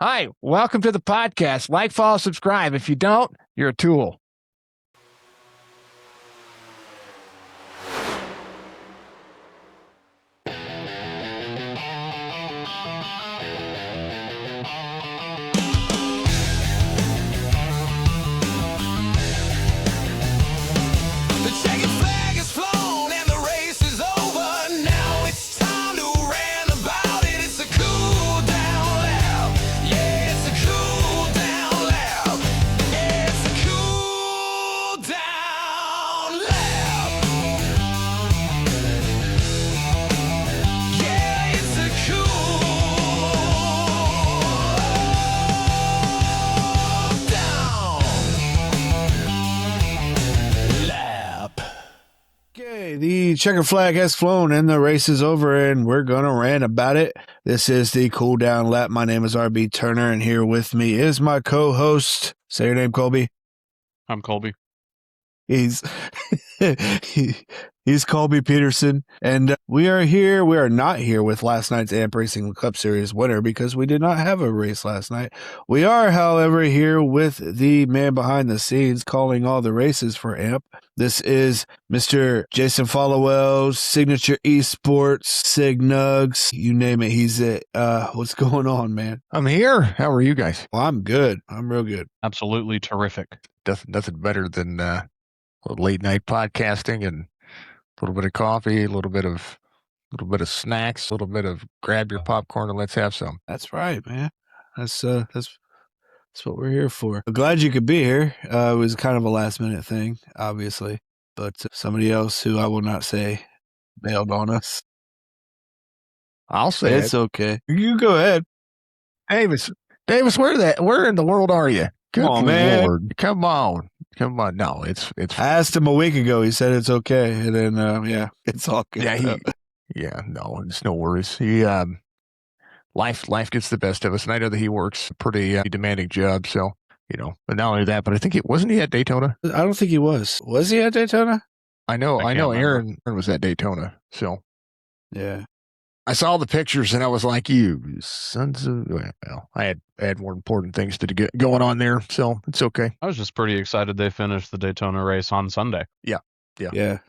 Hi, welcome to the podcast. Like, follow, subscribe. If you don't, you're a tool. The checker flag has flown and the race is over, and we're going to rant about it. This is the Cool Down Lap. My name is RB Turner, and here with me is my co-host. Say your name, Colby. I'm Colby. He's he's Colby Peterson, and we are here. We are not here with last night's AMP Racing Cup Series winner because we did not have a race last night. We are, however, here with the man behind the scenes calling all the races for AMP. This is Mr. Jason Followell, Signature Esports, Signugs, you name it. He's it. What's going on, man? I'm here. How are you guys? Well, I'm good. I'm real good. Absolutely terrific. Nothing better than late night podcasting and a little bit of coffee, a little bit of snacks, a little bit of grab your popcorn and let's have some. That's right, man. That's what we're here for. I'm glad you could be here. It was kind of a last minute thing, obviously, but somebody else who I will not say bailed on us. I'll say it's okay. You go ahead. Davis, where in the world are you? Come on, man. Lord. Come on. No, it's. I asked him a week ago. He said it's okay, and then it's all good. No, it's no worries. He life gets the best of us, and I know that he works a pretty demanding job. So but not only that, but I think wasn't he at Daytona? I don't think he was. Was he at Daytona? I know. Aaron was at Daytona. So yeah. I saw the pictures and I was like, you sons of... Well, I had more important things to get going on there, so it's okay. I was just pretty excited they finished the Daytona race on Sunday. Yeah.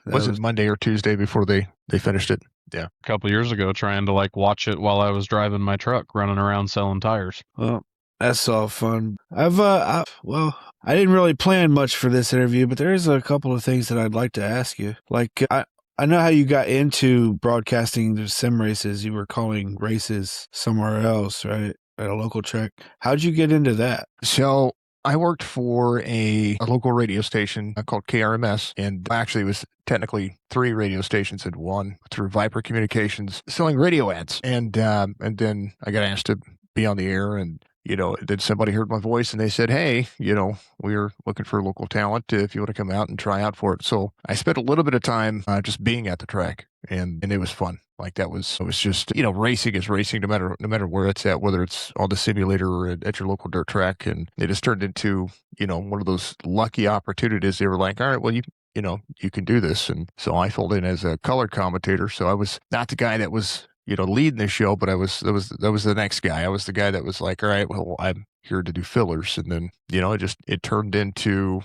Was it Monday or Tuesday before they finished it? Yeah. A couple years ago, trying to watch it while I was driving my truck, running around selling tires. Well, that's all fun. I didn't really plan much for this interview, but there's a couple of things that I'd like to ask you. I know how you got into broadcasting the sim races. You were calling races somewhere else, right? At a local track. How'd you get into that? So I worked for a local radio station called KRMS, and actually it was technically 3 radio stations in one through Viper Communications, selling radio ads. And then I got asked to be on the air, and then somebody heard my voice and they said, hey, we're looking for local talent if you want to come out and try out for it. So I spent a little bit of time just being at the track, and it was fun. It was just, racing is racing no matter where it's at, whether it's on the simulator or at your local dirt track. And it just turned into, one of those lucky opportunities. They were like, all right, well, you can do this. And so I filled in as a color commentator. So I was not the guy that was, leading the show, but that was the next guy. I was the guy that was like, all right, well, I'm here to do fillers. And then, it turned into,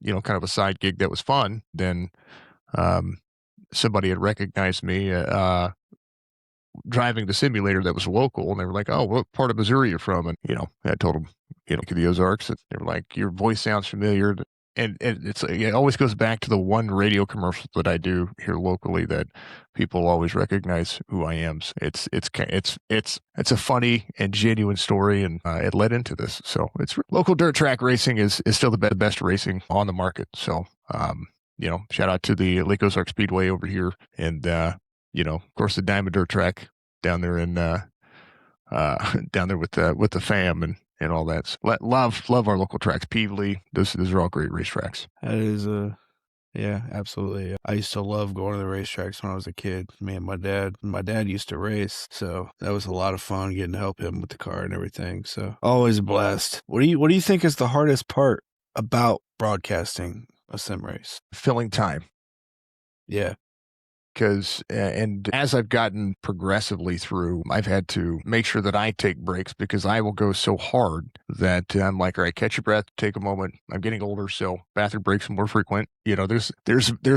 kind of a side gig that was fun. Then, somebody had recognized me, driving the simulator that was local, and they were like, oh, what part of Missouri you're from? And, I told them, the Ozarks, and they were like, your voice sounds familiar. And it always goes back to the one radio commercial that I do here locally that people always recognize who I am. So it's a funny and genuine story, and it led into this. So it's local dirt track racing is still the best racing on the market. So shout out to the Lake Ozark Speedway over here, and of course the Diamond Dirt Track down there in down there with the fam and all that. So love our local tracks. Peevely, those are all great racetracks. That is yeah, absolutely. I used to love going to the racetracks when I was a kid. Me and my dad used to race, so that was a lot of fun getting to help him with the car and everything. So always a blast. What do you think is the hardest part about broadcasting a sim race? Filling time. Yeah. because and as I've gotten progressively through, I've had to make sure that I take breaks because I will go so hard that I'm like, all right, catch your breath, take a moment. I'm getting older, so bathroom breaks are more frequent. There's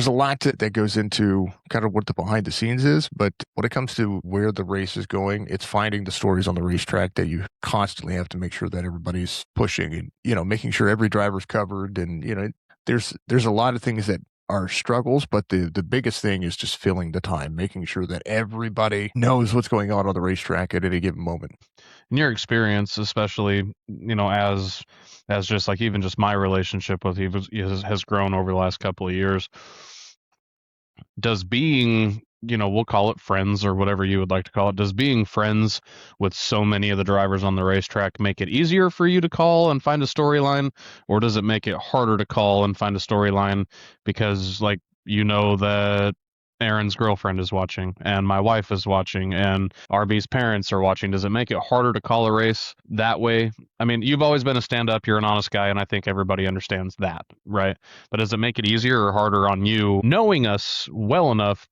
a lot that goes into kind of what the behind the scenes is, but when it comes to where the race is going, it's finding the stories on the racetrack that you constantly have to make sure that everybody's pushing and making sure every driver's covered, and there's a lot of things that are struggles, but the biggest thing is just filling the time, making sure that everybody knows what's going on the racetrack at any given moment. In your experience, especially, as just like even just my relationship with you has grown over the last couple of years, does being, we'll call it friends or whatever you would like to call it, does being friends with so many of the drivers on the racetrack make it easier for you to call and find a storyline, or does it make it harder to call and find a storyline because, like, that Aaron's girlfriend is watching and my wife is watching and RB's parents are watching? Does it make it harder to call a race that way? I mean, you've always been a stand-up, you're an honest guy, and I think everybody understands that, right? But does it make it easier or harder on you knowing us well enough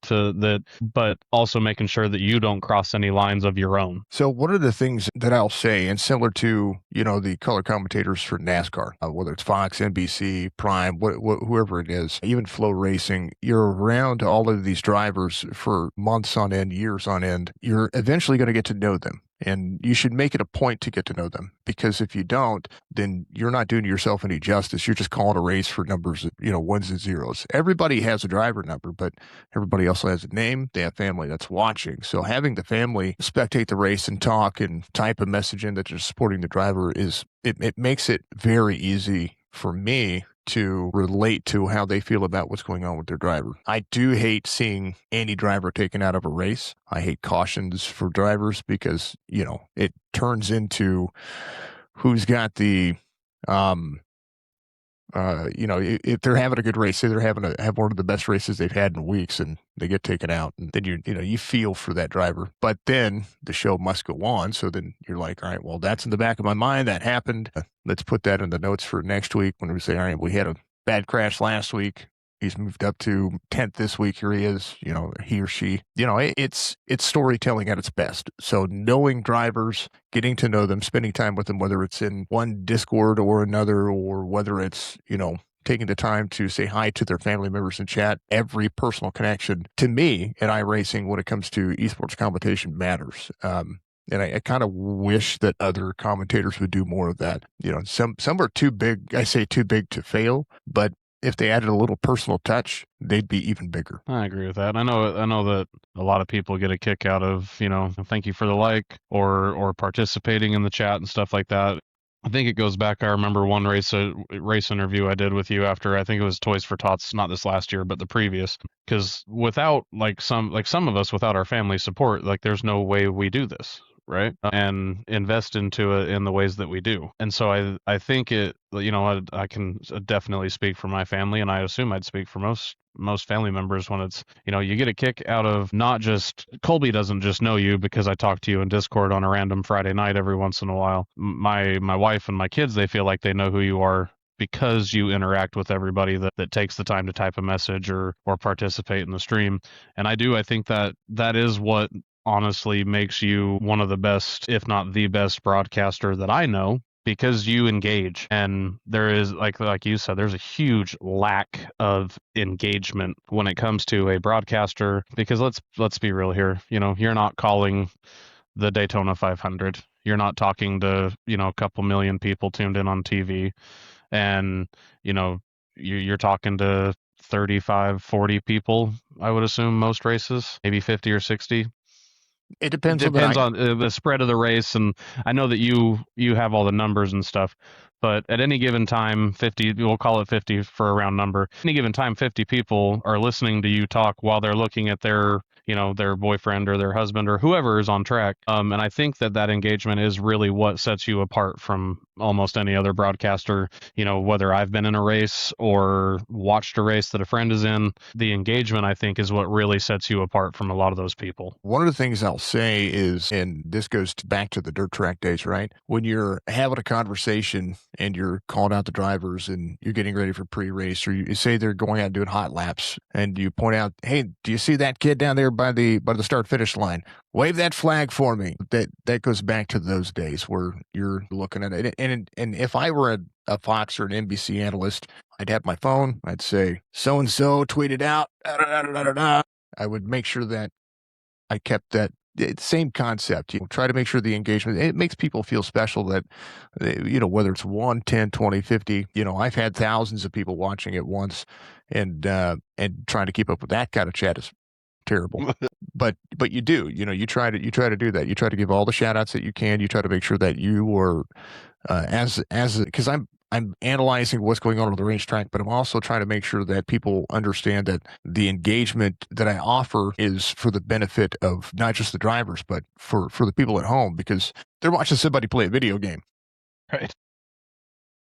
but also making sure that you don't cross any lines of your own? So one of the things that I'll say, and similar to the color commentators for NASCAR, whether it's Fox, NBC, Prime, whoever it is, even Flow Racing, you're around all of these drivers for months on end, years on end. You're eventually going to get to know them. And you should make it a point to get to know them, because if you don't, then you're not doing yourself any justice. You're just calling a race for numbers, ones and zeros. Everybody has a driver number, but everybody also has a name. They have family that's watching. So having the family spectate the race and talk and type a message in that you're supporting the driver it makes it very easy for me to relate to how they feel about what's going on with their driver. I do hate seeing any driver taken out of a race. I hate cautions for drivers because, it turns into who's got the if they're having a good race, say they're have one of the best races they've had in weeks, and they get taken out, and then you feel for that driver. But then the show must go on, so then you're like, all right, well, that's in the back of my mind. That happened. Let's put that in the notes for next week when we say, all right, we had a bad crash last week. He's moved up to 10th this week. Here he is, he or she. It's storytelling at its best. So knowing drivers, getting to know them, spending time with them, whether it's in one Discord or another, or whether it's, taking the time to say hi to their family members in chat, every personal connection to me at iRacing when it comes to esports competition matters. And I kind of wish that other commentators would do more of that. Some are too big. I say too big to fail, but if they added a little personal touch, they'd be even bigger. I agree with that. I know that a lot of people get a kick out of, thank you for the like or participating in the chat and stuff like that. I think it goes back. I remember one race interview I did with you after, I think it was Toys for Tots, not this last year, but the previous. Because without some of us, without our family support, like, there's no way we do this, right? And invest into it in the ways that we do. And so I think I can definitely speak for my family, and I assume I'd speak for most family members when it's, you get a kick out of, not just Colby doesn't just know you because I talk to you in Discord on a random Friday night every once in a while. My wife and my kids, they feel like they know who you are because you interact with everybody that takes the time to type a message or participate in the stream. And I think that is what honestly makes you one of the best, if not the best, broadcaster that I know, because you engage. And there is, like you said, there's a huge lack of engagement when it comes to a broadcaster, because let's be real here. You're not calling the Daytona 500. You're not talking to, a couple million people tuned in on TV, and you're talking to 35, 40 people, I would assume, most races, maybe 50 or 60. It depends on the Depends night. on the spread of the race, and I know that you have all the numbers and stuff, but at any given time, 50, we'll call it 50 for a round number, any given time, 50 people are listening to you talk while they're looking at their boyfriend or their husband or whoever is on track. And I think that engagement is really what sets you apart from almost any other broadcaster, whether I've been in a race or watched a race that a friend is in. The engagement, I think, is what really sets you apart from a lot of those people. One of the things I'll say is, and this goes back to the dirt track days, right? When you're having a conversation and you're calling out the drivers and you're getting ready for pre-race, or you say they're going out and doing hot laps, and you point out, "Hey, do you see that kid down there by the start finish line? Wave that flag for me." That goes back to those days where you're looking at it. And if I were a Fox or an NBC analyst, I'd have my phone. I'd say, "So and so tweeted out." Da, da, da, da, da, da. I would make sure that I kept that same concept. Try to make sure the engagement, it makes people feel special that, whether it's 1, 10, 20, 50, I've had thousands of people watching at once, and trying to keep up with that kind of chat is terrible. but you do, you try to do that. You try to give all the shout outs that you can. You try to make sure that you are, because I'm analyzing what's going on the racetrack, but I'm also trying to make sure that people understand that the engagement that I offer is for the benefit of not just the drivers, but for the people at home, because they're watching somebody play a video game. Right.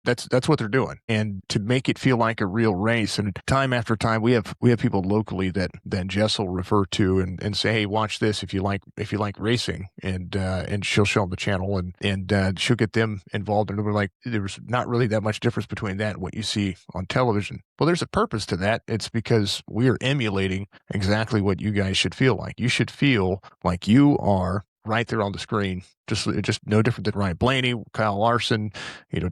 That's what they're doing, and to make it feel like a real race. And time after time, we have people locally that Jess will refer to and say, "Hey, watch this if you like racing," and she'll show them the channel, and she'll get them involved. And we're like, there's not really that much difference between that and what you see on television. Well, there's a purpose to that. It's because we are emulating exactly what you guys should feel like. You should feel like you are right there on the screen, just no different than Ryan Blaney, Kyle Larson,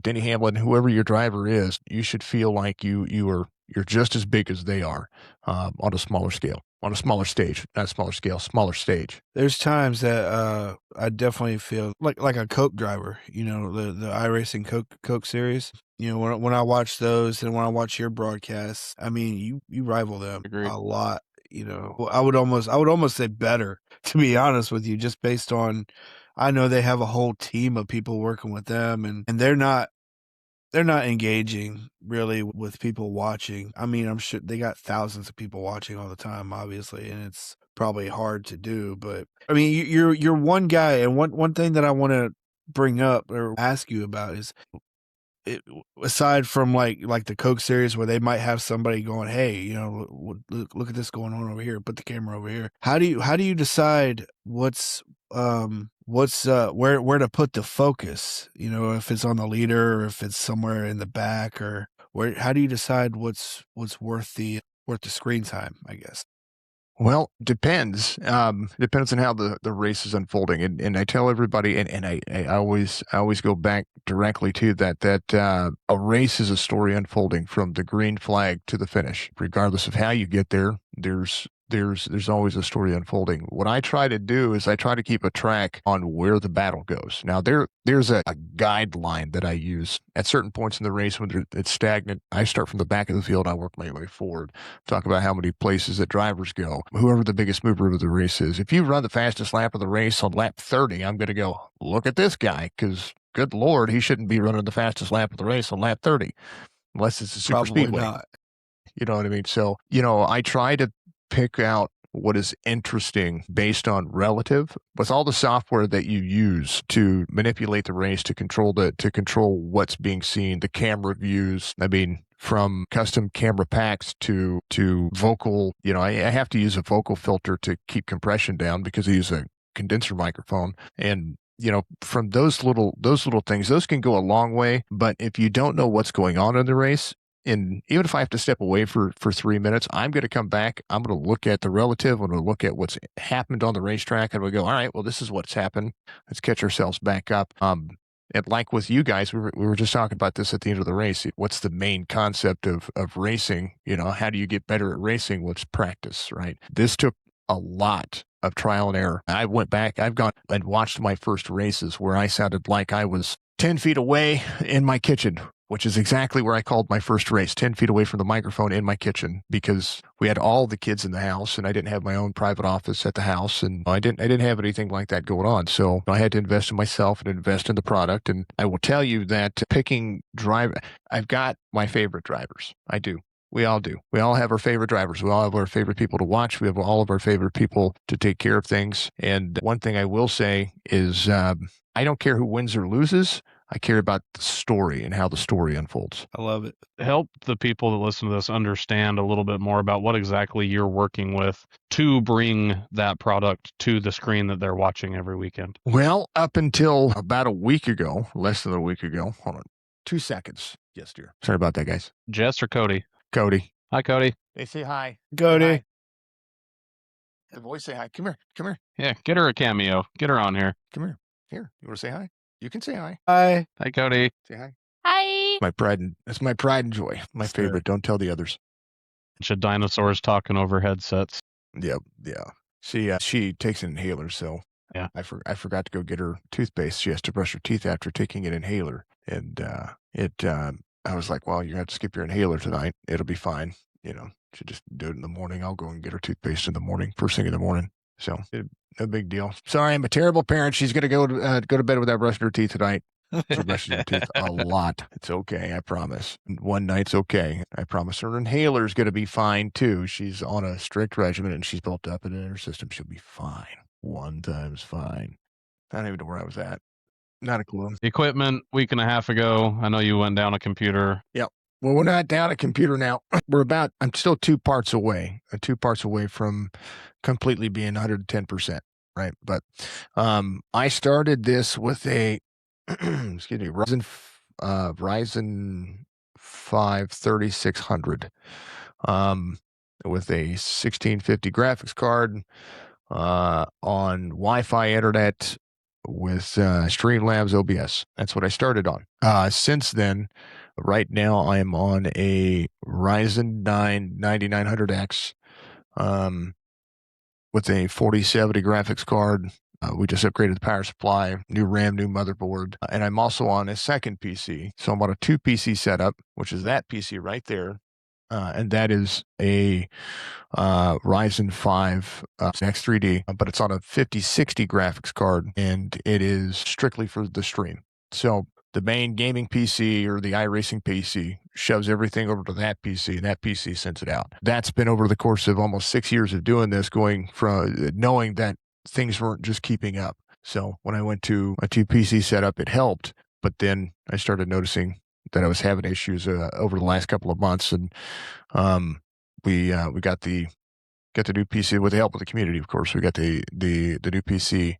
Denny Hamlin, whoever your driver is. You should feel like you're just as big as they are, on a smaller scale, on a smaller stage, not smaller scale, smaller stage. There's times that I definitely feel like a Coke driver, the iRacing Coke series. When I watch those and when I watch your broadcasts, I mean, you rival them Agreed. a lot. I would almost say better, to be honest with you, just based on, I know they have a whole team of people working with them, and they're not engaging really with people watching. I mean, I'm sure they got thousands of people watching all the time, obviously, and it's probably hard to do. But I mean, you're one guy, and one thing that I want to bring up or ask you about is, aside from like the Coke series where they might have somebody going, "Hey, look at this going on over here. Put the camera over here." How do you decide what's where to put the focus? If it's on the leader or if it's somewhere in the back, or where? How do you decide what's worth the screen time, I guess? Well, depends. Depends on how the race is unfolding, and I tell everybody, and I always go back directly to that a race is a story unfolding from the green flag to the finish. Regardless of how you get there, there's always a story unfolding. What I try to do is I try to keep a track on where the battle goes. Now there's a guideline that I use at certain points in the race when it's stagnant. I start from the back of the field. I work my way forward. Talk about how many places that drivers go. Whoever the biggest mover of the race is. If you run the fastest lap of the race on lap 30, I'm going to go, look at this guy, because good Lord, he shouldn't be running the fastest lap of the race on lap 30, unless it's a super Probably speedway. not. You know what I mean? So, I try to pick out what is interesting based on relative, with all the software that you use to manipulate the race, to control what's being seen, the camera views. I mean, from custom camera packs to vocal, I have to use a vocal filter to keep compression down because I use a condenser microphone. And from those little things, those can go a long way. But if you don't know what's going on in the race, and even if I have to step away for 3 minutes, I'm going to come back. I'm going to look at the relative. I'm going to look at what's happened on the racetrack, and we go, all right, well, this is what's happened. Let's catch ourselves back up. And like with you guys, we were just talking about this at the end of the race. What's the main concept of racing? How do you get better at racing? What's practice, right? This took a lot of trial and error. I went back. I've gone and watched my first races where I sounded like I was 10 feet away in my kitchen, which is exactly where I called my first race, 10 feet away from the microphone in my kitchen, because we had all the kids in the house and I didn't have my own private office at the house, and I didn't have anything like that going on. So I had to invest in myself and invest in the product. And I will tell you that picking driver, I've got my favorite drivers. I do. We all do. We all have our favorite drivers. We all have our favorite people to watch. We have all of our favorite people to take care of things. And one thing I will say is, I don't care who wins or loses. I care about the story and how the story unfolds. I love it. Help the people that listen to this understand a little bit more about what exactly you're working with to bring that product to the screen that they're watching every weekend. Well, up until about a week ago, less than a week ago, hold on 2 seconds. Yes, dear. Sorry about that, guys. Jess or Cody? Cody. Hi, Cody. They say hi. Cody. Say hi. The voice say hi. Come here. Come here. Yeah, get her a cameo. Get her on here. Come here. Here. You want to say hi? You can say hi. Hi. Hi, Cody. Say hi. Hi. That's my pride and joy. My Sure. favorite. Don't tell the others. Bunch of dinosaurs talking over headsets. Yep. Yeah. She takes an inhaler, so Yeah. I forgot to go get her toothpaste. She has to brush her teeth after taking an inhaler, and I was like, well, you have to skip your inhaler tonight. It'll be fine. She just do it in the morning. I'll go and get her toothpaste in the morning, first thing in the morning. So no big deal. Sorry, I'm a terrible parent. She's gonna go to bed without brushing her teeth tonight. She brushes her teeth a lot. It's okay, I promise. One night's okay. I promise her inhaler's going to be fine, too. She's on a strict regimen, and she's built up it in her system. She'll be fine. 1 time's fine. I don't even know where I was at. Not a clue. Equipment, week and a half ago. I know you went down a computer. Yep. Well, we're not down a computer now. I'm still 2 parts away. 2 parts away from completely being 110%, right? But I started this with a excuse me, Ryzen 5 3600 with a 1650 graphics card on Wi-Fi internet with Streamlabs OBS. That's what I started on. Since then, right now I am on a Ryzen 9 9900X with a 4070 graphics card. We just upgraded the power supply, new RAM, new motherboard, and I'm also on a second PC. So I'm on a 2 PC setup, which is that PC right there, and that is a Ryzen 5 X3D, but it's on a 5060 graphics card, and it is strictly for the stream. So the main gaming PC or the iRacing PC shoves everything over to that PC, and that PC sends it out. That's been over the course of almost 6 years of doing this, going from knowing that things weren't just keeping up. So when I went to a 2 PC setup, it helped, but then I started noticing that I was having issues over the last couple of months, and we got the new PC with the help of the community. Of course, we got the new PC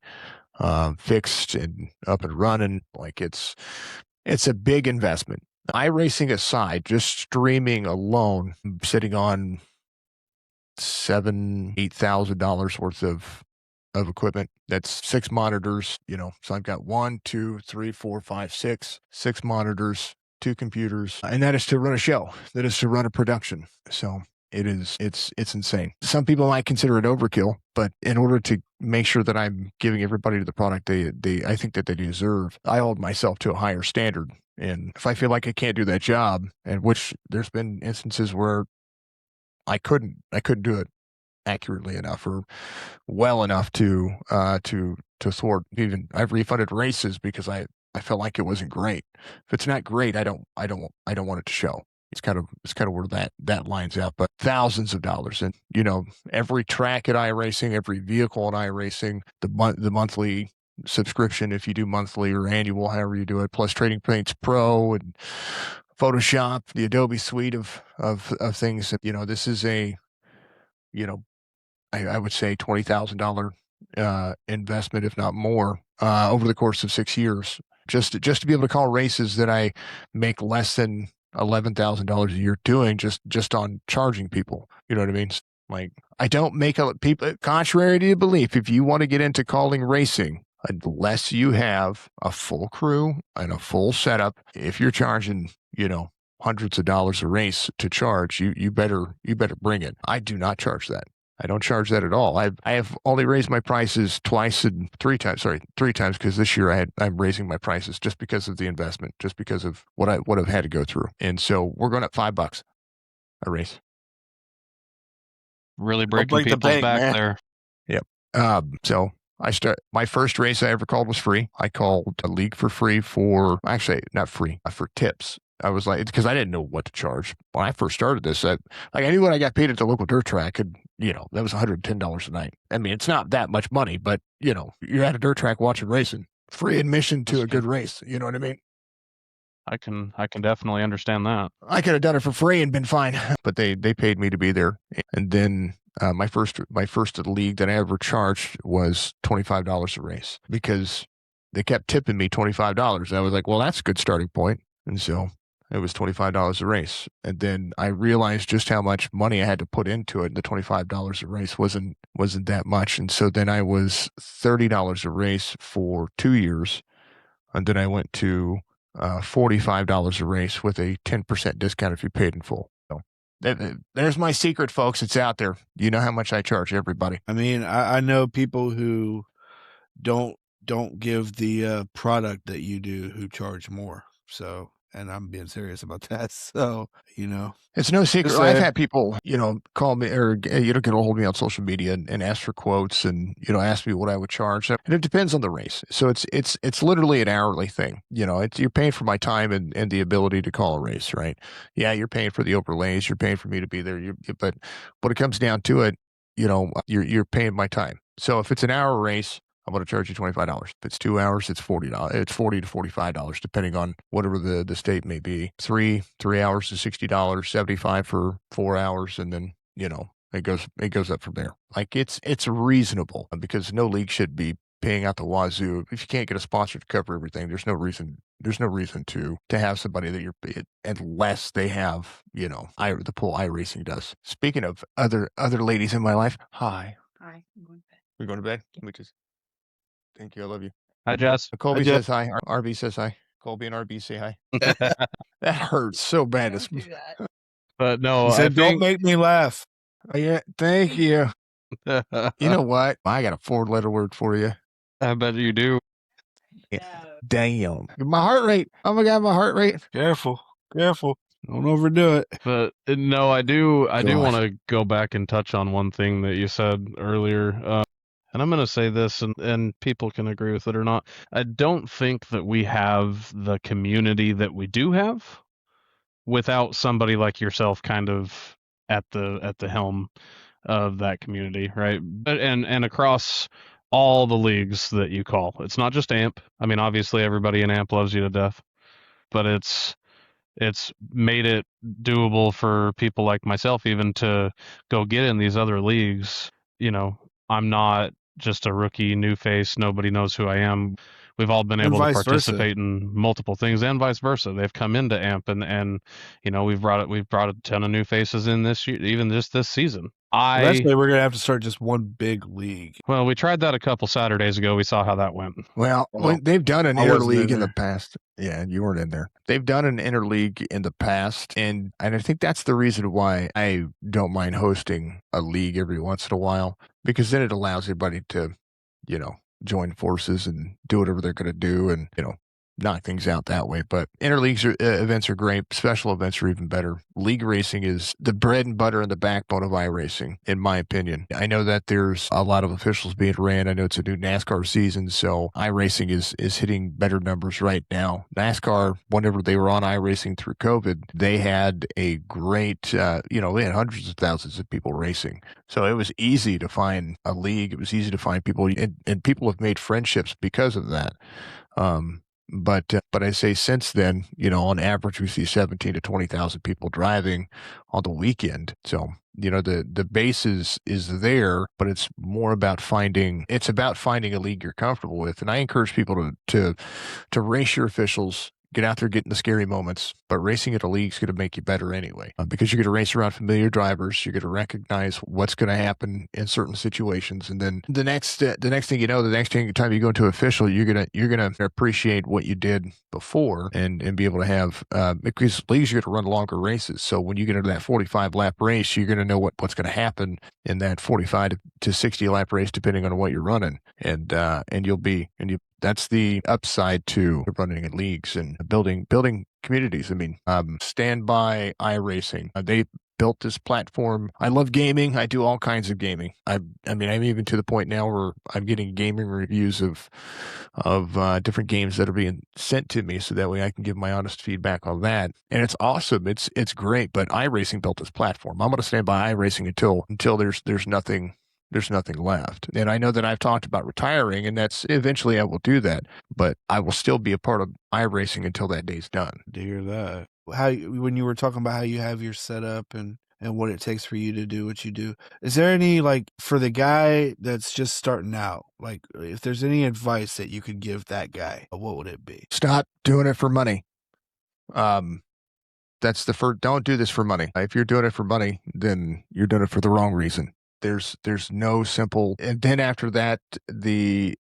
fixed and up and running. Like it's a big investment. iRacing aside, just streaming alone, sitting on $7,000-8,000 worth of equipment. That's 6 monitors, so I've got 1, 2, 3, 4, 5, 6 monitors, 2 computers, and that is to run a show. That is to run a production. So it's insane. Some people might consider it overkill, but in order to make sure that I'm giving everybody the product I think that they deserve, I hold myself to a higher standard. And if I feel like I can't do that job, and which there's been instances where I couldn't do it accurately enough or well enough to thwart. Even I've refunded races because I felt like it wasn't great. If it's not great, I don't want it to show. It's kind of where that lines out. But thousands of dollars, and every track at iRacing, every vehicle at iRacing, the monthly subscription if you do monthly or annual, however you do it, plus Trading Paints Pro and Photoshop, the Adobe suite of things. This is a I would say $20,000 investment, if not more, over the course of 6 years, just to be able to call races that I make less than $11,000 a year doing, just on charging people. You know what I mean? Like, I don't make people, contrary to belief, if you want to get into calling racing, unless you have a full crew and a full setup, if you're charging, hundreds of dollars a race to charge, you better bring it. I do not charge that. I don't charge that at all. I have only raised my prices three times, because this year I'm raising my prices just because of the investment, just because of what I've had to go through. And so we're going up $5 a race. Really breaking break the people's bank, back man. there. Yep. So my first race I ever called was free. I called a league for free actually not free, for tips. I was like, because I didn't know what to charge when I first started this. I knew what I got paid at the local dirt track, and that was $110 a night. I mean, it's not that much money, but you're at a dirt track watching racing, free admission to a good race. You know what I mean? I can definitely understand that. I could have done it for free and been fine, but they paid me to be there. And then my first league that I ever charged was $25 a race because they kept tipping me $25. I was like, well, that's a good starting point. And so it was $25 a race. And then I realized just how much money I had to put into it. And the $25 a race wasn't that much. And so then I was $30 a race for 2 years. And then I went to $45 a race with a 10% discount if you paid in full. So there's my secret, folks. It's out there. You know how much I charge everybody. I mean, I know people who don't give the product that you do who charge more. So, and I'm being serious about that. So, it's no secret. Just I've saying. had people, call me or get a hold of me on social media and ask for quotes and ask me what I would charge. And it depends on the race. So it's literally an hourly thing. You're paying for my time and the ability to call a race, right? Yeah, you're paying for the overlays. You're paying for me to be there. But when it comes down to it, you're paying my time. So if it's an hour race, I'm going to charge you $25. If it's 2 hours, it's $40. It's $40 to $45, depending on whatever the state may be. 3 hours is $60, 75 for 4 hours, and then it goes up from there. Like it's reasonable because no league should be paying out the wazoo. If you can't get a sponsor to cover everything, there's no reason to have somebody that you're unless they have the pull iRacing does. Speaking of other ladies in my life, hi. Hi, I'm going to bed. We're going to bed. Let me just. Thank you. I love you. Hi, Jess. Colby Hi, Jeff. says hi. RB says hi. Colby and RB say hi. That hurts so bad. Don't do that. But no, He I said, "Don't think make me laugh." Oh, yeah, thank you. You know what? I got a 4-letter word for you. I bet you do. No. Damn. My heart rate. Oh my God, my heart rate. Careful. Don't overdo it. But no, I do Gosh. want to go back and touch on one thing that you said earlier. And I'm going to say this, and people can agree with it or not. I don't think that we have the community that we do have without somebody like yourself kind of at the helm of that community, right? But and across all the leagues that you call. It's not just AMP. I mean, obviously everybody in AMP loves you to death, but it's made it doable for people like myself even to go get in these other leagues. I'm not just a rookie, new face, nobody knows who I am. We've all been And able to vice versa. participate in multiple things, and vice versa. They've come into AMP, and we've brought a ton of new faces in this year, even just this season. Eventually, we're gonna have to start just one big league. Well, we tried that a couple Saturdays ago. We saw how that went. Well, they've done an I wasn't interleague in in the there. past. Yeah, you weren't in there. They've done an interleague in the past, and I think that's the reason why I don't mind hosting a league every once in a while, because then it allows everybody to, join forces and do whatever they're going to do, and knock things out that way. But interleagues events are great. Special events are even better. League racing is the bread and butter and the backbone of iRacing, in my opinion. I know that there's a lot of officials being ran. I know it's a new NASCAR season, so iRacing is hitting better numbers right now. NASCAR, whenever they were on iRacing through COVID, they had a great, they had hundreds of thousands of people racing. So it was easy to find a league. It was easy to find people, and people have made friendships because of that. But I say since then, on average, we see 17 to 20,000 people driving on the weekend. So, the base is there, but it's more about finding a league you're comfortable with. And I encourage people to race your officials, get out there, get in the scary moments, but racing at a league is going to make you better anyway, because you're going to race around familiar drivers. You're going to recognize what's going to happen in certain situations, and then the next thing you know, the next time you go into official, you're gonna appreciate what you did before and be able to have because leagues are going to run longer races. So when you get into that 45 lap race, you're going to know what's going to happen in that 45 to 60 lap race, depending on what you're running, and that's the upside to running in leagues and building communities. I mean, Standby iRacing, they built this platform. I love gaming. I do all kinds of gaming. I mean, I'm even to the point now where I'm getting gaming reviews of different games that are being sent to me, so that way I can give my honest feedback on that. And it's awesome. It's great. But iRacing built this platform. I'm going to stand by iRacing until there's there's nothing left. And I know that I've talked about retiring, and that's eventually I will do that, but I will still be a part of iRacing until that day's done. To hear that. When you were talking about how you have your setup and what it takes for you to do what you do, is there any, like, for the guy that's just starting out, like, if there's any advice that you could give that guy, what would it be? Stop doing it for money. That's the first. Don't do this for money. If you're doing it for money, then you're doing it for the wrong reason. There's no simple. And then after that, the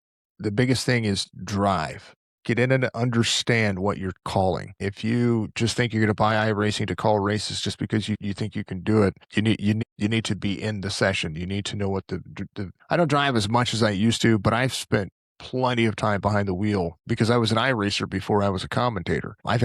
biggest thing is drive. Get in and understand what you're calling. If you just think you're going to buy iRacing to call races just because you think you can do it, you need to be in the session. You need to know what the I don't drive as much as I used to, but I've spent plenty of time behind the wheel because I was an iRacer before I was a commentator. I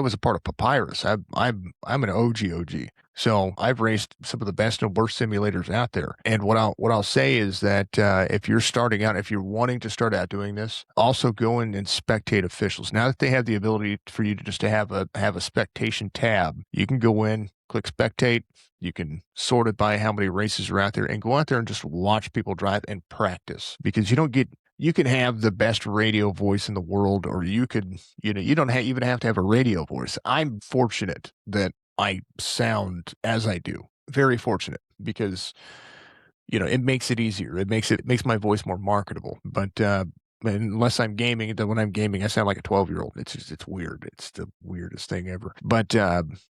was a part of Papyrus. I'm an OG. So I've raced some of the best and worst simulators out there. And what I'll say is that if you're starting out, if you're wanting to start out doing this, also go in and spectate officials. Now that they have the ability for you to just to have a spectation tab, you can go in, click spectate. You can sort it by how many races are out there and go out there and just watch people drive and practice, because you can have the best radio voice in the world, or you don't even have to have a radio voice. I'm fortunate that I sound as I do. Very fortunate, because it makes it easier. It makes my voice more marketable. But unless I'm gaming, then when I'm gaming, I sound like a 12-year-old. It's weird. It's the weirdest thing ever. But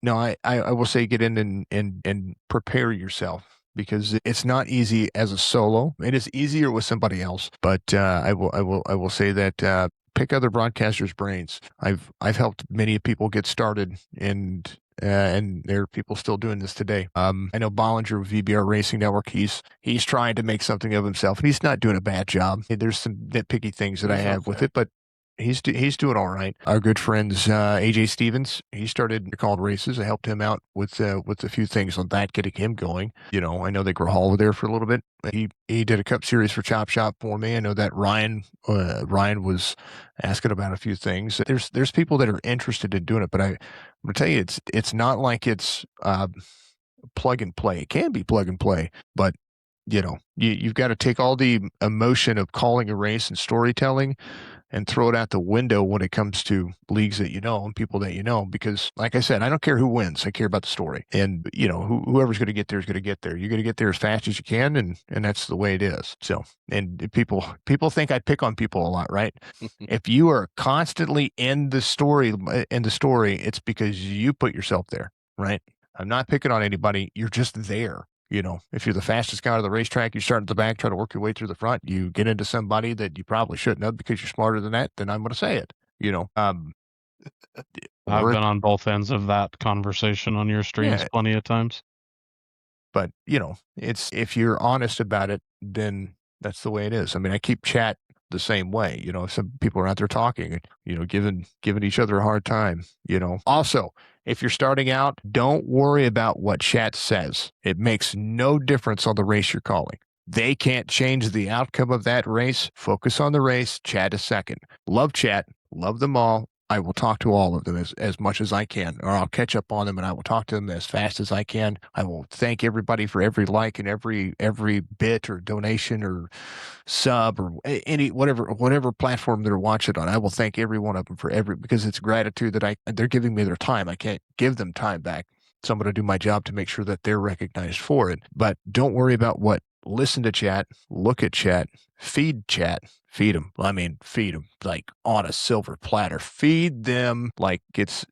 no, I will say get in and prepare yourself, because it's not easy as a solo. It is easier with somebody else. But I will say that pick other broadcasters' brains. I've helped many people get started, and there are people still doing this today. I know Bollinger with VBR Racing Network. He's trying to make something of himself, and he's not doing a bad job. There's some nitpicky things that I have with it, but he's doing all right. Our good friends AJ Stevens, he started called races. I helped him out with a few things on that, getting him going. I know they grow Hall there for a little bit. He did a cup series for Chop Shop for me. I know that Ryan was asking about a few things. There's people that are interested in doing it, but I'm gonna tell you, it's not like it's plug and play. It can be plug and play, but you've got to take all the emotion of calling a race and storytelling and throw it out the window when it comes to leagues that you know and people that you know. Because, like I said, I don't care who wins. I care about the story. And, whoever's going to get there is going to get there. You're going to get there as fast as you can, and that's the way it is. So, and people think I pick on people a lot, right? If you are constantly in the story, it's because you put yourself there, right? I'm not picking on anybody. You're just there. If you're the fastest guy on the racetrack, you start at the back, try to work your way through the front, you get into somebody that you probably shouldn't have because you're smarter than that, then I'm going to say it, I've been on both ends of that conversation on your streams plenty of times. But, it's, if you're honest about it, then that's the way it is. I mean, I keep chat the same way. Some people are out there talking, giving each other a hard time. Also, if you're starting out, don't worry about what chat says. It makes no difference on the race you're calling. They can't change the outcome of that race. Focus on the race. Chat is second. Love chat. Love them all. I will talk to all of them as much as I can, or I'll catch up on them and I will talk to them as fast as I can. I will thank everybody for every like and every bit or donation or sub or any whatever platform they're watching on. I will thank every one of them because it's gratitude that they're giving me their time. I can't give them time back. So I'm going to do my job to make sure that they're recognized for it. But don't worry about what. Listen to chat, look at chat, feed chat, feed them. I mean, feed them like on a silver platter. Feed them like it's